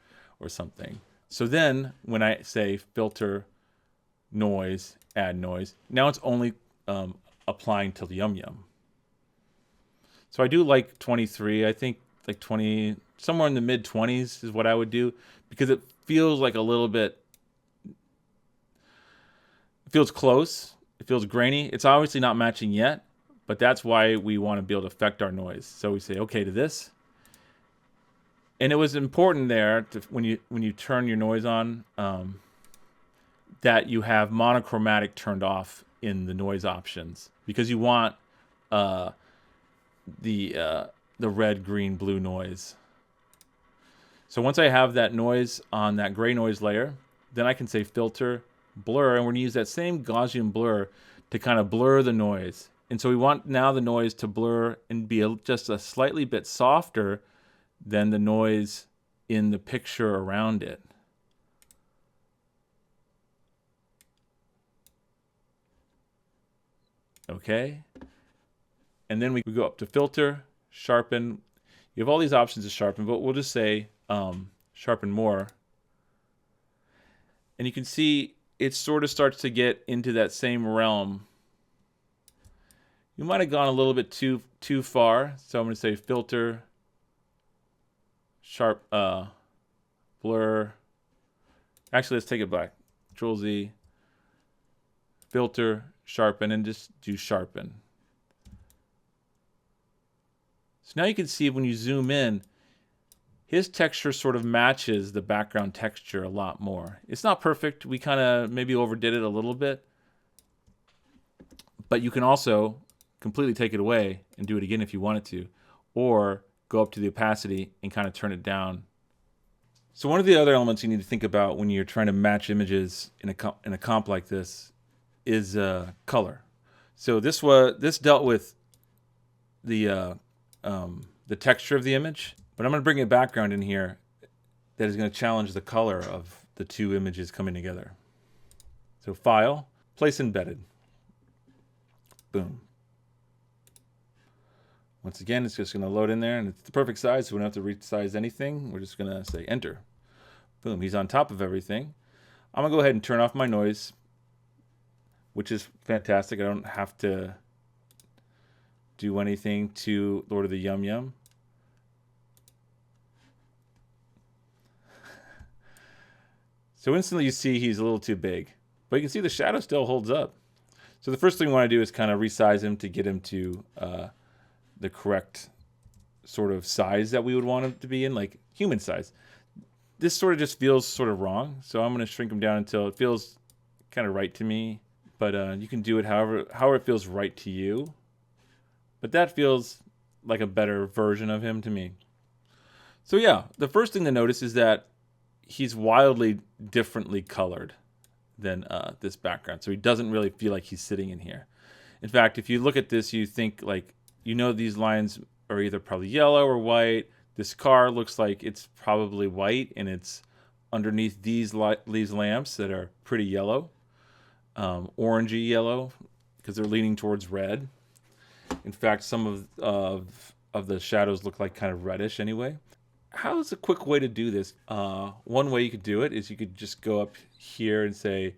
something. So then when I say filter, noise, add noise, now it's only applying to the Yum Yum. So I do like 23. I think like 20, somewhere in the mid 20s is what I would do, because it feels like a little bit, it feels close. It feels grainy. It's obviously not matching yet, but that's why we want to be able to affect our noise. So we say okay to this. And it was important there to, when you turn your noise on, that you have monochromatic turned off in the noise options, because you want the red, green, blue noise. So once I have that noise on that gray noise layer, then I can say filter, blur, and we're going to use that same Gaussian blur to kind of blur the noise. And so we want now the noise to blur and be just a slightly bit softer than the noise in the picture around it. Okay. And then we go up to filter, sharpen. You have all these options to sharpen, but we'll just say sharpen more. And you can see it sort of starts to get into that same realm. You might have gone a little bit too far. So I'm going to say filter, sharp, blur. Actually, let's take it back. Control Z, filter, sharpen, and just do sharpen. So now you can see when you zoom in, his texture sort of matches the background texture a lot more. It's not perfect. We kind of maybe overdid it a little bit. But you can also completely take it away and do it again if you wanted to. Or go up to the opacity and kind of turn it down. So one of the other elements you need to think about when you're trying to match images in a comp like this is color. So this dealt with the texture of the image, but I'm going to bring a background in here that is going to challenge the color of the two images coming together. So File, Place Embedded. Boom. Once again, it's just going to load in there, and it's the perfect size, so we don't have to resize anything. We're just going to say Enter. Boom, he's on top of everything. I'm going to go ahead and turn off my noise, which is fantastic. I don't have to do anything to Lord of the Yum Yum. So instantly you see he's a little too big, but you can see the shadow still holds up. So the first thing we want to do is kind of resize him to get him to the correct sort of size that we would want him to be in, like human size. This sort of just feels sort of wrong, so I'm going to shrink him down until it feels kind of right to me. But you can do it however it feels right to you. But that feels like a better version of him to me. So yeah, the first thing to notice is that he's wildly differently colored than this background. So he doesn't really feel like he's sitting in here. In fact, if you look at this, you think like, these lines are either probably yellow or white. This car looks like it's probably white, and it's underneath these lamps that are pretty yellow, orangey yellow, because they're leaning towards red. In fact, some of the shadows look like kind of reddish anyway. How's a quick way to do this? One way you could do it is you could just go up here and say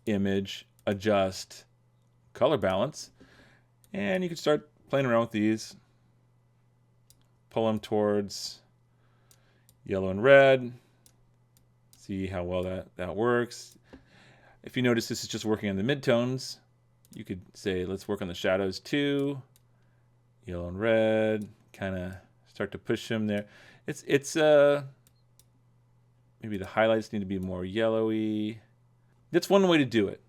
Image, Adjust, Color Balance, and you can start playing around with these. Pull them towards yellow and red. See how well that works. If you notice this is just working on the midtones, you could say let's work on the shadows too. Yellow and red, kind of start to push them there. It's maybe the highlights need to be more yellowy. That's one way to do it,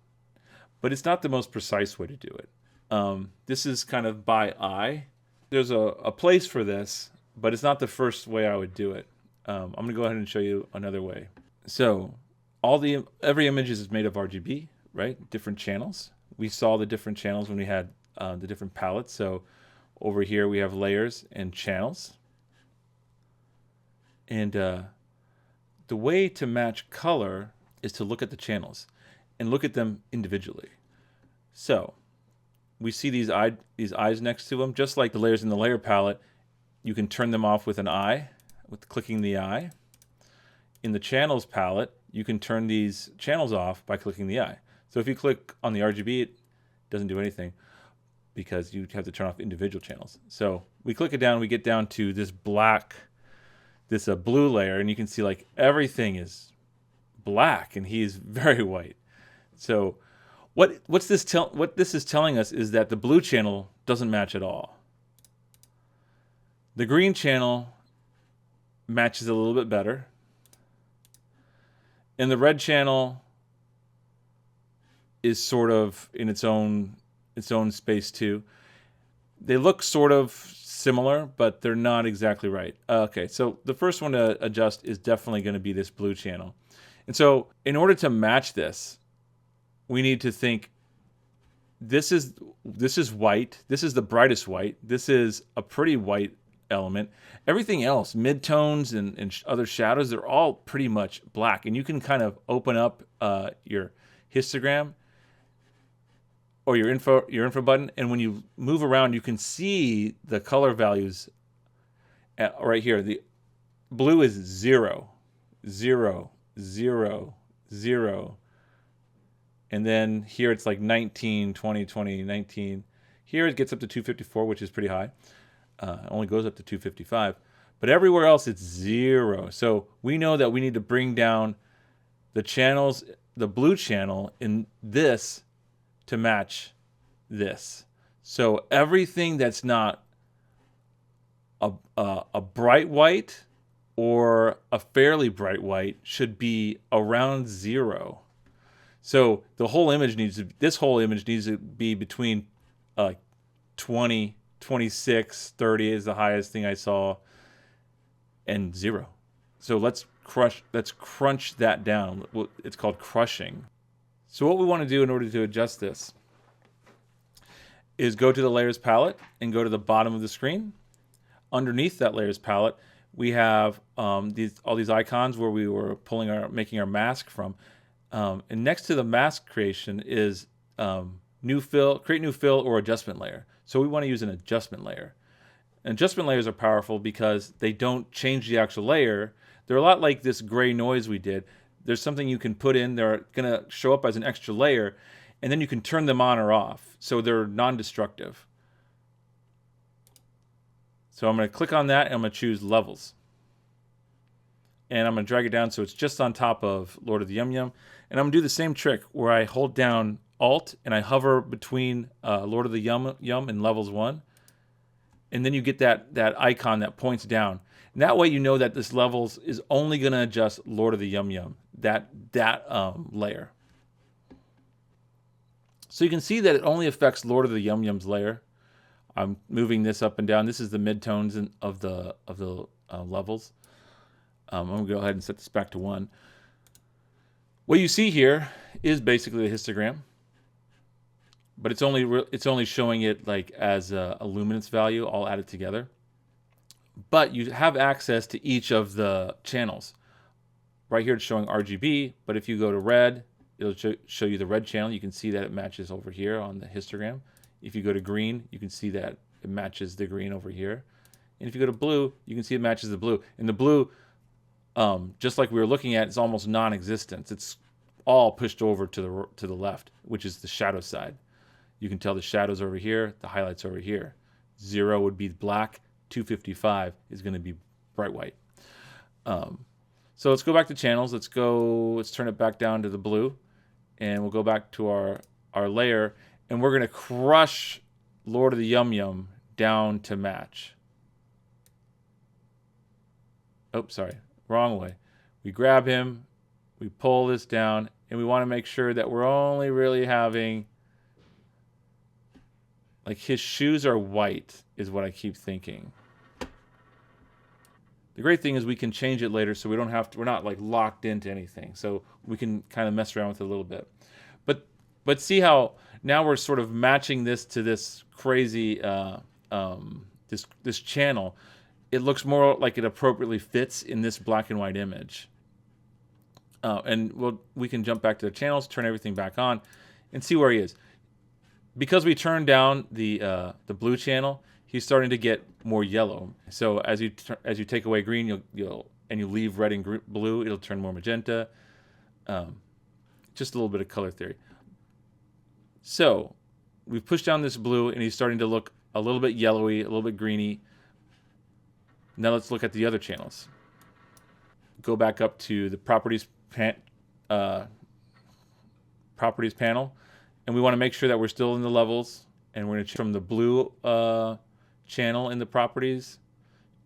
but it's not the most precise way to do it. This is kind of by eye. There's a place for this, but it's not the first way I would do it. I'm going to go ahead and show you another way. So every image is made of RGB, right? Different channels. We saw the different channels when we had the different palettes. So over here we have layers and channels. And the way to match color is to look at the channels and look at them individually. So we see these eyes next to them, just like the layers in the layer palette. You can turn them off with an eye, with clicking the eye. In the channels palette, you can turn these channels off by clicking the eye. So if you click on the RGB, it doesn't do anything because you have to turn off individual channels. So we click it down, we get down to this black, this blue layer, and you can see like everything is black and he's very white. So what this is telling us is that the blue channel doesn't match at all. The green channel matches a little bit better. And the red channel is sort of in its own space too. They look sort of similar, but they're not exactly right. Okay, so the first one to adjust is definitely going to be this blue channel. And so in order to match this, we need to think this is white. This is the brightest white. This is a pretty white element. Everything else, midtones and other shadows, they're all pretty much black. And you can kind of open up your histogram or your info button, and when you move around, you can see the color values right here. The blue is 0, 0, 0, 0. And then here it's like 19, 20, 20, 19. Here it gets up to 254, which is pretty high. It only goes up to 255. But everywhere else it's 0. So we know that we need to bring down the channels, the blue channel in this to match this. So everything that's not a bright white or a fairly bright white should be around 0. So the whole image this whole image needs to be between 20, 26, 30 is the highest thing I saw, and 0. So let's crunch that down. It's called crushing. So what we want to do in order to adjust this is go to the layers palette and go to the bottom of the screen. Underneath that layers palette, we have all these icons where we were making our mask from. And next to the mask creation is new fill, create new fill, or adjustment layer. So we want to use an adjustment layer. And adjustment layers are powerful because they don't change the actual layer. They're a lot like this gray noise we did. There's something you can put in. They're going to show up as an extra layer, and then you can turn them on or off. So they're non-destructive. So I'm going to click on that, and I'm going to choose levels. And I'm going to drag it down so it's just on top of Lord of the Yum Yum. And I'm going to do the same trick where I hold down Alt and I hover between Lord of the Yum Yum and levels 1. And then you get that icon that points down. And that way you know that this levels is only going to adjust Lord of the Yum Yum, that layer. So you can see that it only affects Lord of the Yum Yum's layer. I'm moving this up and down. This is the midtones of the levels. I'm going to go ahead and set this back to 1. What you see here is basically the histogram, but it's only showing it like as a luminance value all added together. But you have access to each of the channels. Right here it's showing RGB, but if you go to red, it'll show you the red channel. You can see that it matches over here on the histogram. If you go to green, you can see that it matches the green over here. And if you go to blue, you can see it matches the blue. And the blue, just like we were looking at, it's almost non-existent. It's all pushed over to the left, which is the shadow side. You can tell the shadows over here, the highlights over here. 0 would be black. 255 is going to be bright white. So let's go back to channels. Let's turn it back down to the blue, and we'll go back to our layer, and we're going to crush Lord of the Yum Yum down to match. Oh, sorry, wrong way. We grab him, we pull this down, and we want to make sure that we're only really having, like, his shoes are white is what I keep thinking. The great thing is we can change it later, so we're not like locked into anything. So we can kind of mess around with it a little bit. But see how now we're sort of matching this to this crazy this channel. It looks more like it appropriately fits in this black and white image. And we can jump back to the channels, turn everything back on, and see where he is. Because we turned down the blue channel, he's starting to get more yellow. So as you take away green, you leave red and blue, it'll turn more magenta. Just a little bit of color theory. So we've pushed down this blue, and he's starting to look a little bit yellowy, a little bit greeny. Now let's look at the other channels. Go back up to the properties panel, and we want to make sure that we're still in the levels, and we're going to change from the blue channel in the properties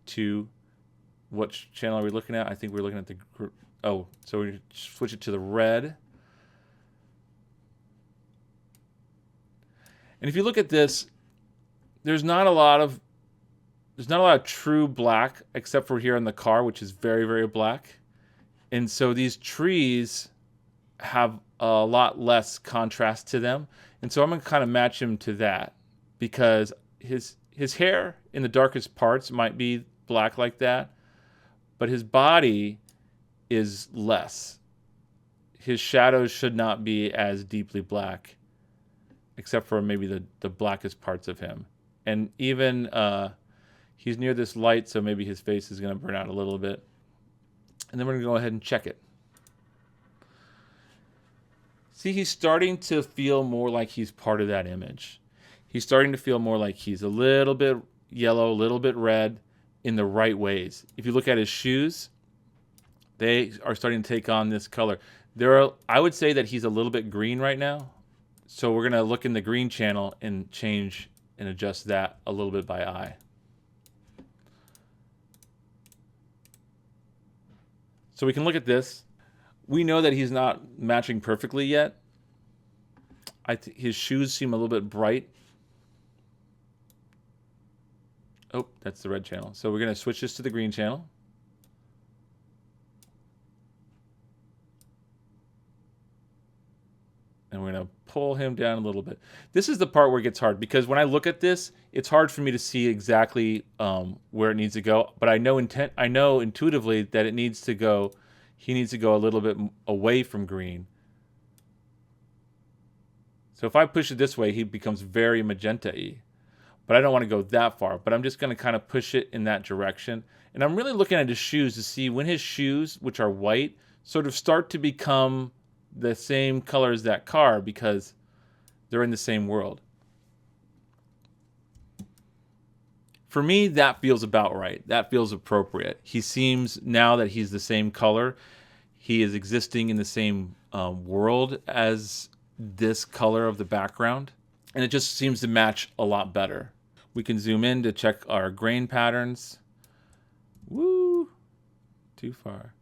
to what channel are we looking at? I think we're looking at so we switch it to the red. And if you look at this, there's not a lot of true black except for here in the car, which is very, very black. And so these trees have a lot less contrast to them. And so I'm going to kind of match him to that, because his hair in the darkest parts might be black like that, but his body is less. His shadows should not be as deeply black except for maybe the blackest parts of him. And even he's near this light, so maybe his face is going to burn out a little bit. And then we're going to go ahead and check it. See, he's starting to feel more like he's part of that image. He's starting to feel more like he's a little bit yellow, a little bit red in the right ways. If you look at his shoes, they are starting to take on this color. I would say that he's a little bit green right now. So we're going to look in the green channel and change and adjust that a little bit by eye. So we can look at this. We know that he's not matching perfectly yet. His shoes seem a little bit bright. Oh, that's the red channel. So we're going to switch this to the green channel. And we're going to pull him down a little bit. This is the part where it gets hard, because when I look at this, it's hard for me to see exactly where it needs to go. But I know intuitively that he needs to go a little bit away from green. So if I push it this way, he becomes very magenta-y. But I don't want to go that far. But I'm just going to kind of push it in that direction. And I'm really looking at his shoes to see when his shoes, which are white, sort of start to become the same color as that car, because they're in the same world. For me, that feels about right. That feels appropriate. He seems, now that he's the same color, he is existing in the same world as this color of the background. And it just seems to match a lot better. We can zoom in to check our grain patterns. Woo! Too far.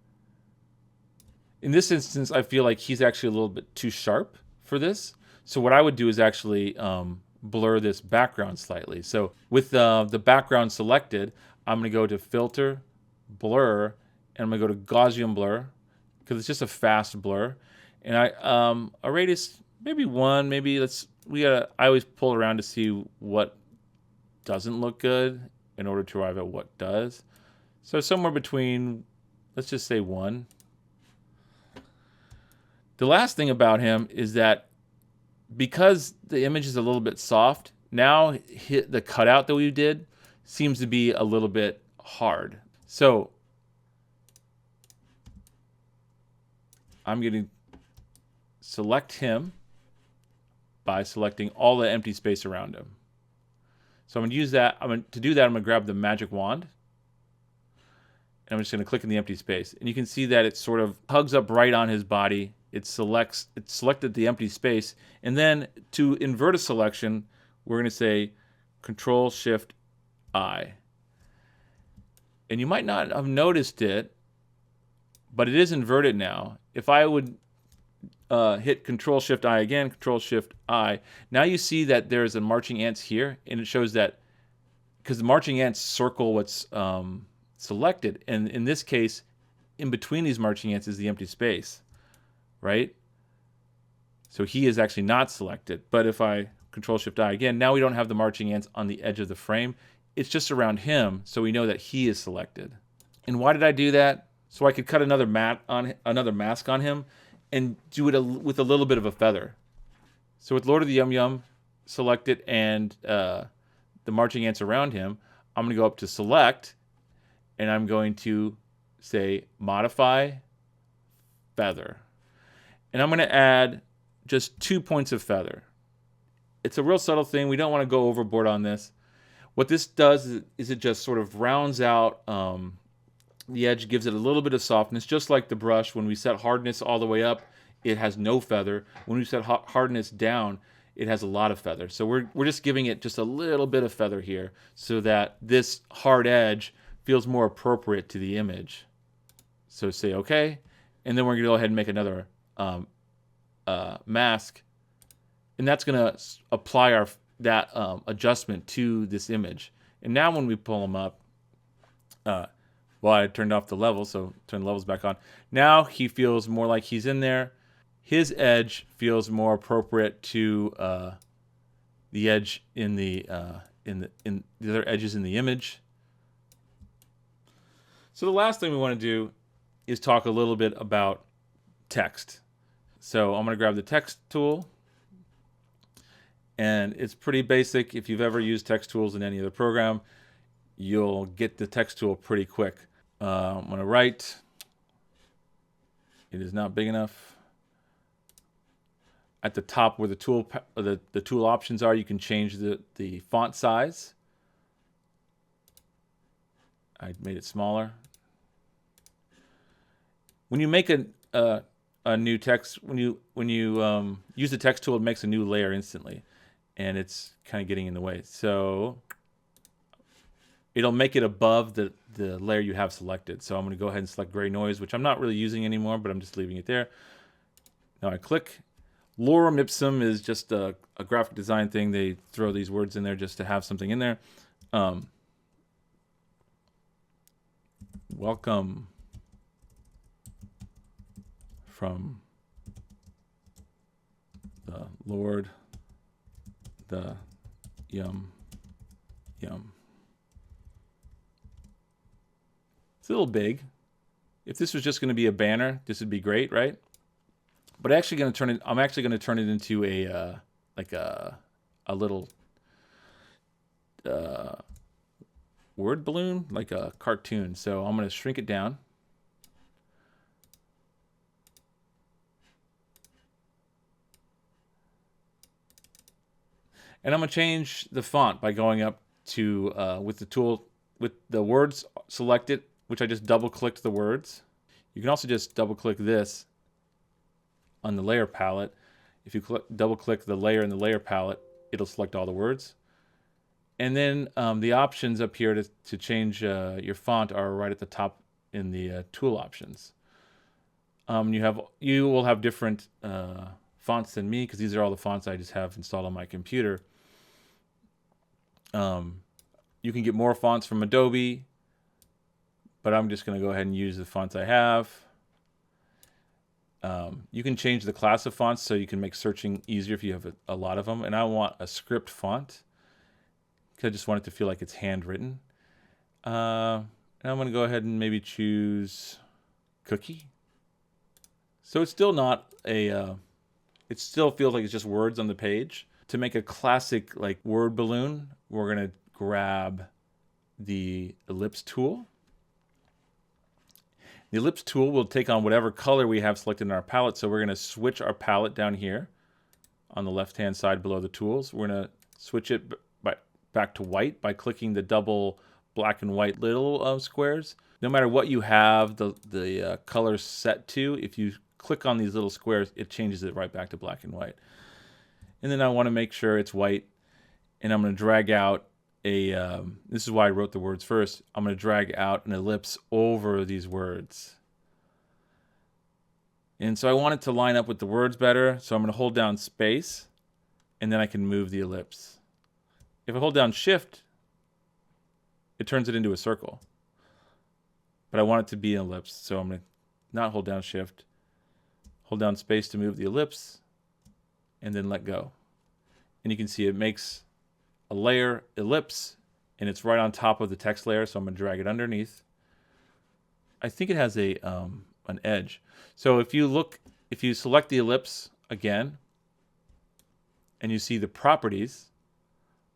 In this instance, I feel like he's actually a little bit too sharp for this. So what I would do is actually blur this background slightly. So with the background selected, I'm going to go to Filter, Blur, and I'm going to go to Gaussian Blur, because it's just a fast blur. And a radius, maybe 1, maybe I always pull around to see what doesn't look good in order to arrive at what does. So somewhere between, let's just say 1. The last thing about him is that because the image is a little bit soft, now the cutout that we did seems to be a little bit hard. So I'm going to select him by selecting all the empty space around him. So I'm going to use that. To do that, I'm going to grab the magic wand. And I'm just going to click in the empty space. And you can see that it sort of hugs up right on his body. It selected the empty space. And then to invert a selection, we're going to say Control-Shift-I. And you might not have noticed it, but it is inverted now. If I would hit Control-Shift-I again, Control-Shift-I, now you see that there's a marching ants here, and it shows that because the marching ants circle what's selected, and in this case, in between these marching ants is the empty space, right? So he is actually not selected. But if I Control-Shift-I again, now we don't have the marching ants on the edge of the frame. It's just around him, so we know that he is selected. And why did I do that? So I could cut another mask on him and do it with a little bit of a feather. So with Lord of the Yum Yum selected and the marching ants around him, I'm going to go up to Select, and I'm going to say Modify, Feather. And I'm going to add just 2 points of feather. It's a real subtle thing. We don't want to go overboard on this. What this does is it just sort of rounds out the edge, gives it a little bit of softness, just like the brush. When we set hardness all the way up, it has no feather. When we set hardness down, it has a lot of feather. So we're just giving it just a little bit of feather here so that this hard edge feels more appropriate to the image. So say OK, and then we're going to go ahead and make another mask, and that's going to apply that adjustment to this image. And now when we pull them up, well, I turned off the level, so turn the levels back on. Now he feels more like he's in there. His edge feels more appropriate to the edge in the other edges in the image. So the last thing we want to do is talk a little bit about text. So I'm going to grab the text tool, And it's pretty basic. If you've ever used text tools in any other program, you'll get the text tool pretty quick. I'm going to write. It is not big enough. At the top where the tool options are, you can change the font size. I made it smaller. When you make a new text, when you use the text tool, it makes a new layer instantly, and it's kind of getting in the way. So it'll make it above the layer you have selected. So I'm going to go ahead and select gray noise, which I'm not really using anymore, but I'm just leaving it there. Now I click. Lorem ipsum is just a graphic design thing. They throw these words in there just to have something in there. Welcome from the Lord, the yum. It's a little big. If this was just going to be a banner, this would be great, right? But I'm actually going to turn it into a like a little word balloon, like a cartoon. So I'm going to shrink it down. And I'm going to change the font by going up to, with the tool, with the words selected, which I just double clicked the words. You can also just double click this on the layer palette. If you double click the layer in the layer palette, it'll select all the words. And then the options up here to change your font are right at the top in the tool options. You will have different fonts than me, because these are all the fonts I just have installed on my computer. You can get more fonts from Adobe, but I'm just going to go ahead and use the fonts I have. You can change the class of fonts so you can make searching easier if you have a lot of them. And I want a script font, because I just want it to feel like it's handwritten. And I'm going to go ahead and maybe choose Cookie. So it's still not a, it still feels like it's just words on the page. To make a classic like word balloon, we're going to grab the Ellipse tool. The Ellipse tool will take on whatever color we have selected in our palette. So we're going to switch our palette down here on the left-hand side below the tools. We're going to switch it back to white by clicking the double black and white little squares. No matter what you have the color set to, if you click on these little squares, it changes it right back to black and white. And then I want to make sure it's white, and I'm going to drag out a, this is why I wrote the words first, I'm going to drag out an ellipse over these words. And so I want it to line up with the words better, so I'm going to hold down space, and then I can move the ellipse. If I hold down shift, it turns it into a circle. But I want it to be an ellipse, so I'm going to not hold down shift, hold down space to move the ellipse, and then let go. And you can see it makes a layer ellipse, and it's right on top of the text layer, so I'm going to drag it underneath. I think it has a an edge. So if you select the ellipse again, and you see the properties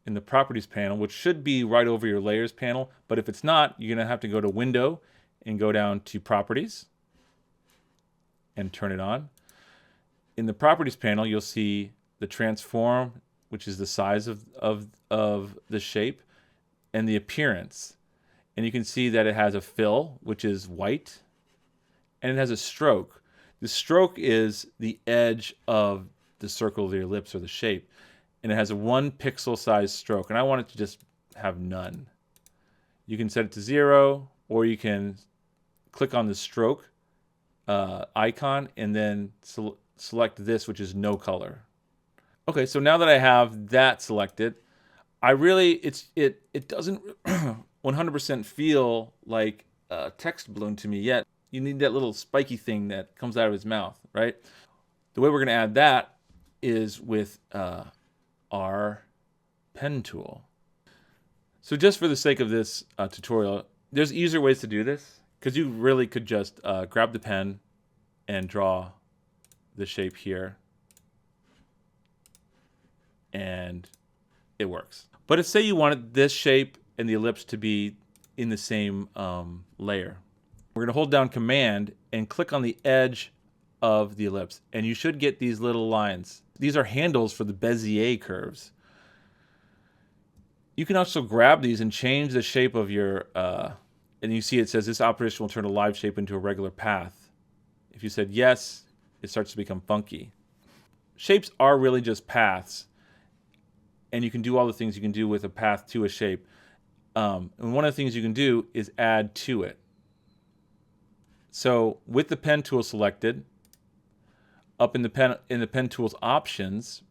in the properties panel, which should be right over your layers panel, but if it's not, you're going to have to go to window and go down to properties and turn it on. In the properties panel, you'll see the transform, which is the size of the shape, and the appearance. And you can see that it has a fill, which is white, and it has a stroke. The stroke is the edge of the circle of the ellipse or the shape, and it has a 1 pixel size stroke, and I want it to just have none. You can set it to 0, or you can click on the stroke icon and then select this, which is no color. Okay, so now that I have that selected, it doesn't 100% feel like a text balloon to me yet. You need that little spiky thing that comes out of his mouth, right? The way we're going to add that is with our pen tool. So just for the sake of this tutorial, there's easier ways to do this, because you really could just grab the pen and draw the shape here. and it works. But say you wanted this shape and the ellipse to be in the same layer. We're going to hold down Command and click on the edge of the ellipse, and you should get these little lines. These are handles for the Bezier curves. You can also grab these and change the shape of your, and you see it says this operation will turn a live shape into a regular path. If you said yes, it starts to become funky. Shapes are really just paths, and you can do all the things you can do with a path to a shape. And one of the things you can do is add to it. So with the pen tool selected, up in the pen tool's options,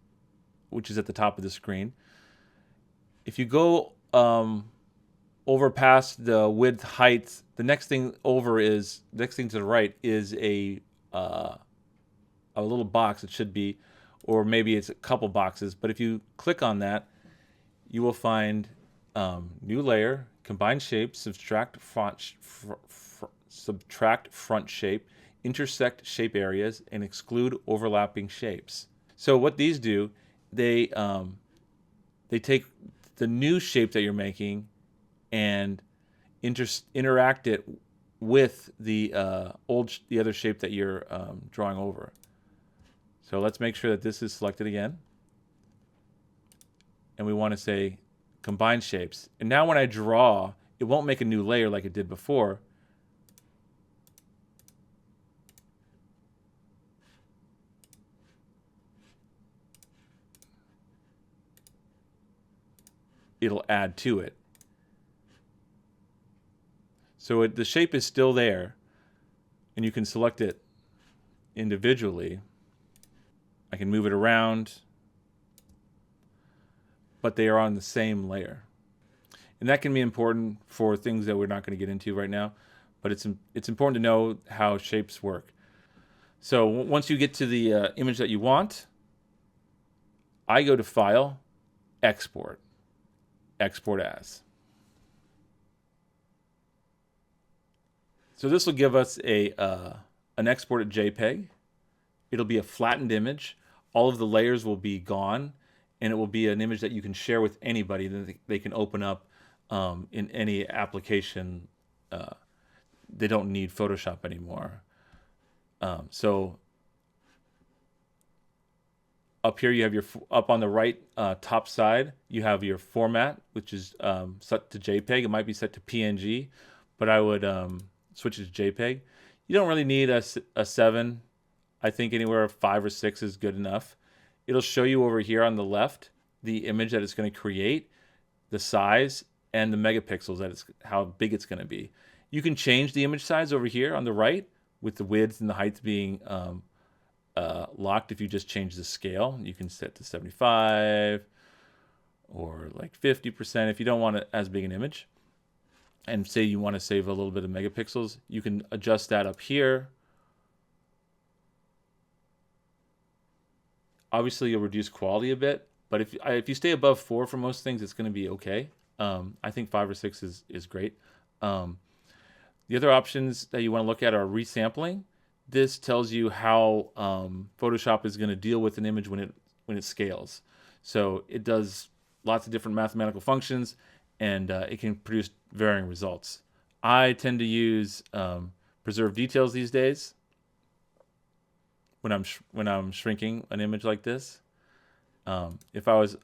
which is at the top of the screen, if you go over past the width, height, the next thing to the right is a little box. It should be, or maybe it's a couple boxes. But if you click on that, you will find new layer, combine shapes, subtract front shape, intersect shape areas, and exclude overlapping shapes. So what these do, they take the new shape that you're making and interact it with the other shape that you're drawing over. So let's make sure that this is selected again, and we want to say combine shapes. And now when I draw, it won't make a new layer like it did before. It'll add to it. So the shape is still there, and you can select it individually. I can move it around, but they are on the same layer. And that can be important for things that we're not going to get into right now, but it's important to know how shapes work. So once you get to the image that you want, I go to File, Export. Export as. So this will give us an exported JPEG. It'll be a flattened image. All of the layers will be gone, and it will be an image that you can share with anybody that they can open up in any application. They don't need Photoshop anymore. So up here you have up on the right top side, you have your format, which is set to JPEG. It might be set to PNG, but I would switch it to JPEG. You don't really need a 7. I think anywhere 5 or 6 is good enough. It'll show you over here on the left the image that it's going to create, the size, and the megapixels, how big it's going to be. You can change the image size over here on the right with the width and the height being locked. If you just change the scale, you can set to 75 or like 50% if you don't want it as big an image. And say you want to save a little bit of megapixels, you can adjust that up here. Obviously, you'll reduce quality a bit, but if you stay above 4 for most things, it's going to be okay. I think 5 or 6 is great. The other options that you want to look at are resampling. This tells you how Photoshop is going to deal with an image when it scales. So it does lots of different mathematical functions, and it can produce varying results. I tend to use preserve details these days when I'm shrinking an image like this. If I was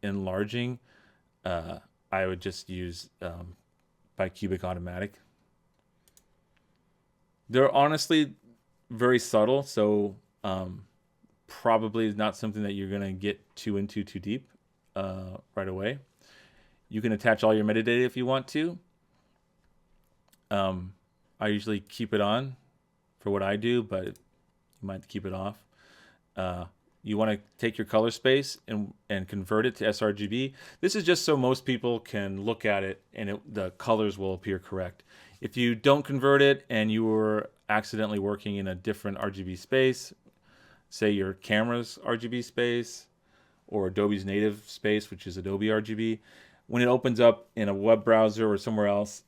enlarging, I would just use bicubic automatic. They're honestly very subtle, so probably not something that you're going to get too deep right away. You can attach all your metadata if you want to. I usually keep it on for what I do, but you might keep it off. You want to take your color space and convert it to sRGB. This is just so most people can look at it and the colors will appear correct. If you don't convert it and you were accidentally working in a different RGB space, say your camera's RGB space or Adobe's native space, which is Adobe RGB, when it opens up in a web browser or somewhere else,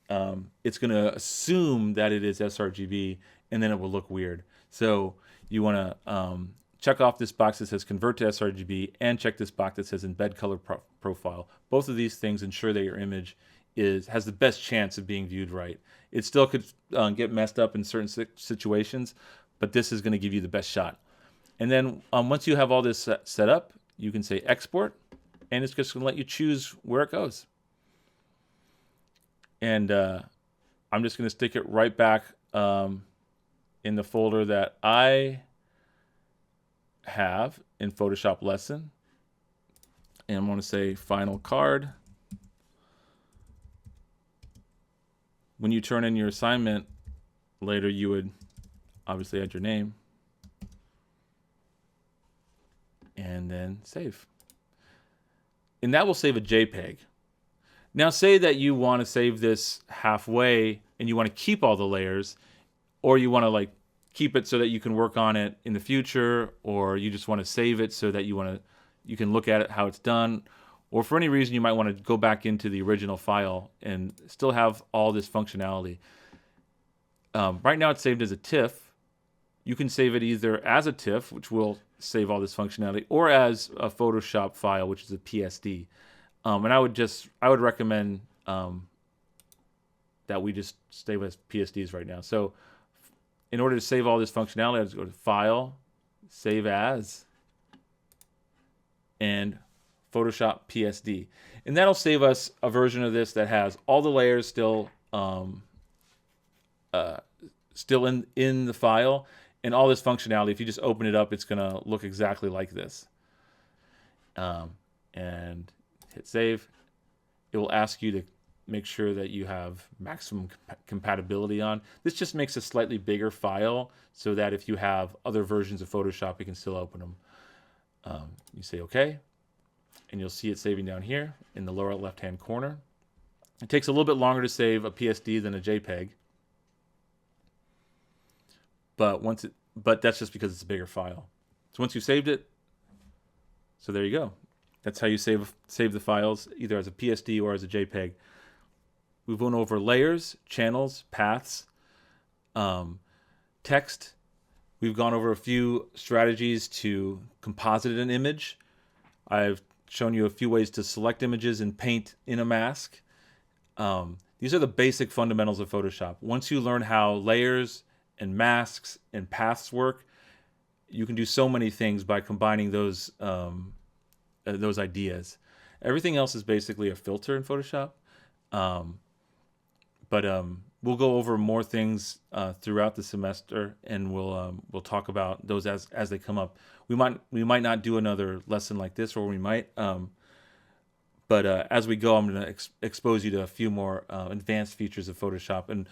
it's going to assume that it is sRGB, and then it will look weird. So you want to check off this box that says convert to sRGB and check this box that says embed color profile. Both of these things ensure that your image has the best chance of being viewed right. It still could get messed up in certain situations, but this is going to give you the best shot. And then once you have all this set up, you can say export, and it's just going to let you choose where it goes. And I'm just going to stick it right back in the folder that I have in Photoshop lesson. And I'm going to say final card. When you turn in your assignment later, you would obviously add your name and then save. And that will save a JPEG. Now say that you want to save this halfway and you want to keep all the layers, or you want to like keep it so that you can work on it in the future, or you just want to save it so that you can look at it how it's done, or for any reason you might want to go back into the original file and still have all this functionality. Right now it's saved as a TIFF. You can save it either as a TIFF, which will save all this functionality, or as a Photoshop file, which is a PSD. And I would recommend that we just stay with PSDs right now. So in order to save all this functionality, I just go to File, Save As, and Photoshop PSD. And that'll save us a version of this that has all the layers still in the file, and all this functionality. If you just open it up, it's going to look exactly like this. And hit save. It will ask you to make sure that you have maximum compatibility on. This just makes a slightly bigger file so that if you have other versions of Photoshop, you can still open them. You say OK, and you'll see it saving down here in the lower left-hand corner. It takes a little bit longer to save a PSD than a JPEG, but that's just because it's a bigger file. So once you've saved it, so there you go. That's how you save the files, either as a PSD or as a JPEG. We've gone over layers, channels, paths, text. We've gone over a few strategies to composite an image. I've shown you a few ways to select images and paint in a mask. These are the basic fundamentals of Photoshop. Once you learn how layers and masks and paths work, you can do so many things by combining those ideas. Everything else is basically a filter in Photoshop. But we'll go over more things throughout the semester, and we'll talk about those as they come up. We might not do another lesson like this, or we might. But as we go, I'm going to expose you to a few more advanced features of Photoshop. And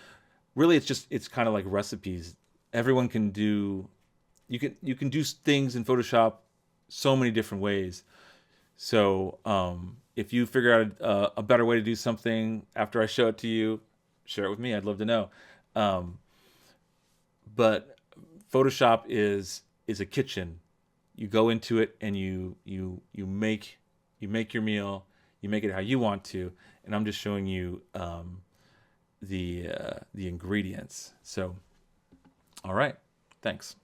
really, it's kind of like recipes. Everyone can do. You can do things in Photoshop so many different ways. So if you figure out a better way to do something after I show it to you, share it with me. I'd love to know. But Photoshop is a kitchen. You go into it and you make your meal. You make it how you want to, and I'm just showing you the ingredients. So, all right, thanks.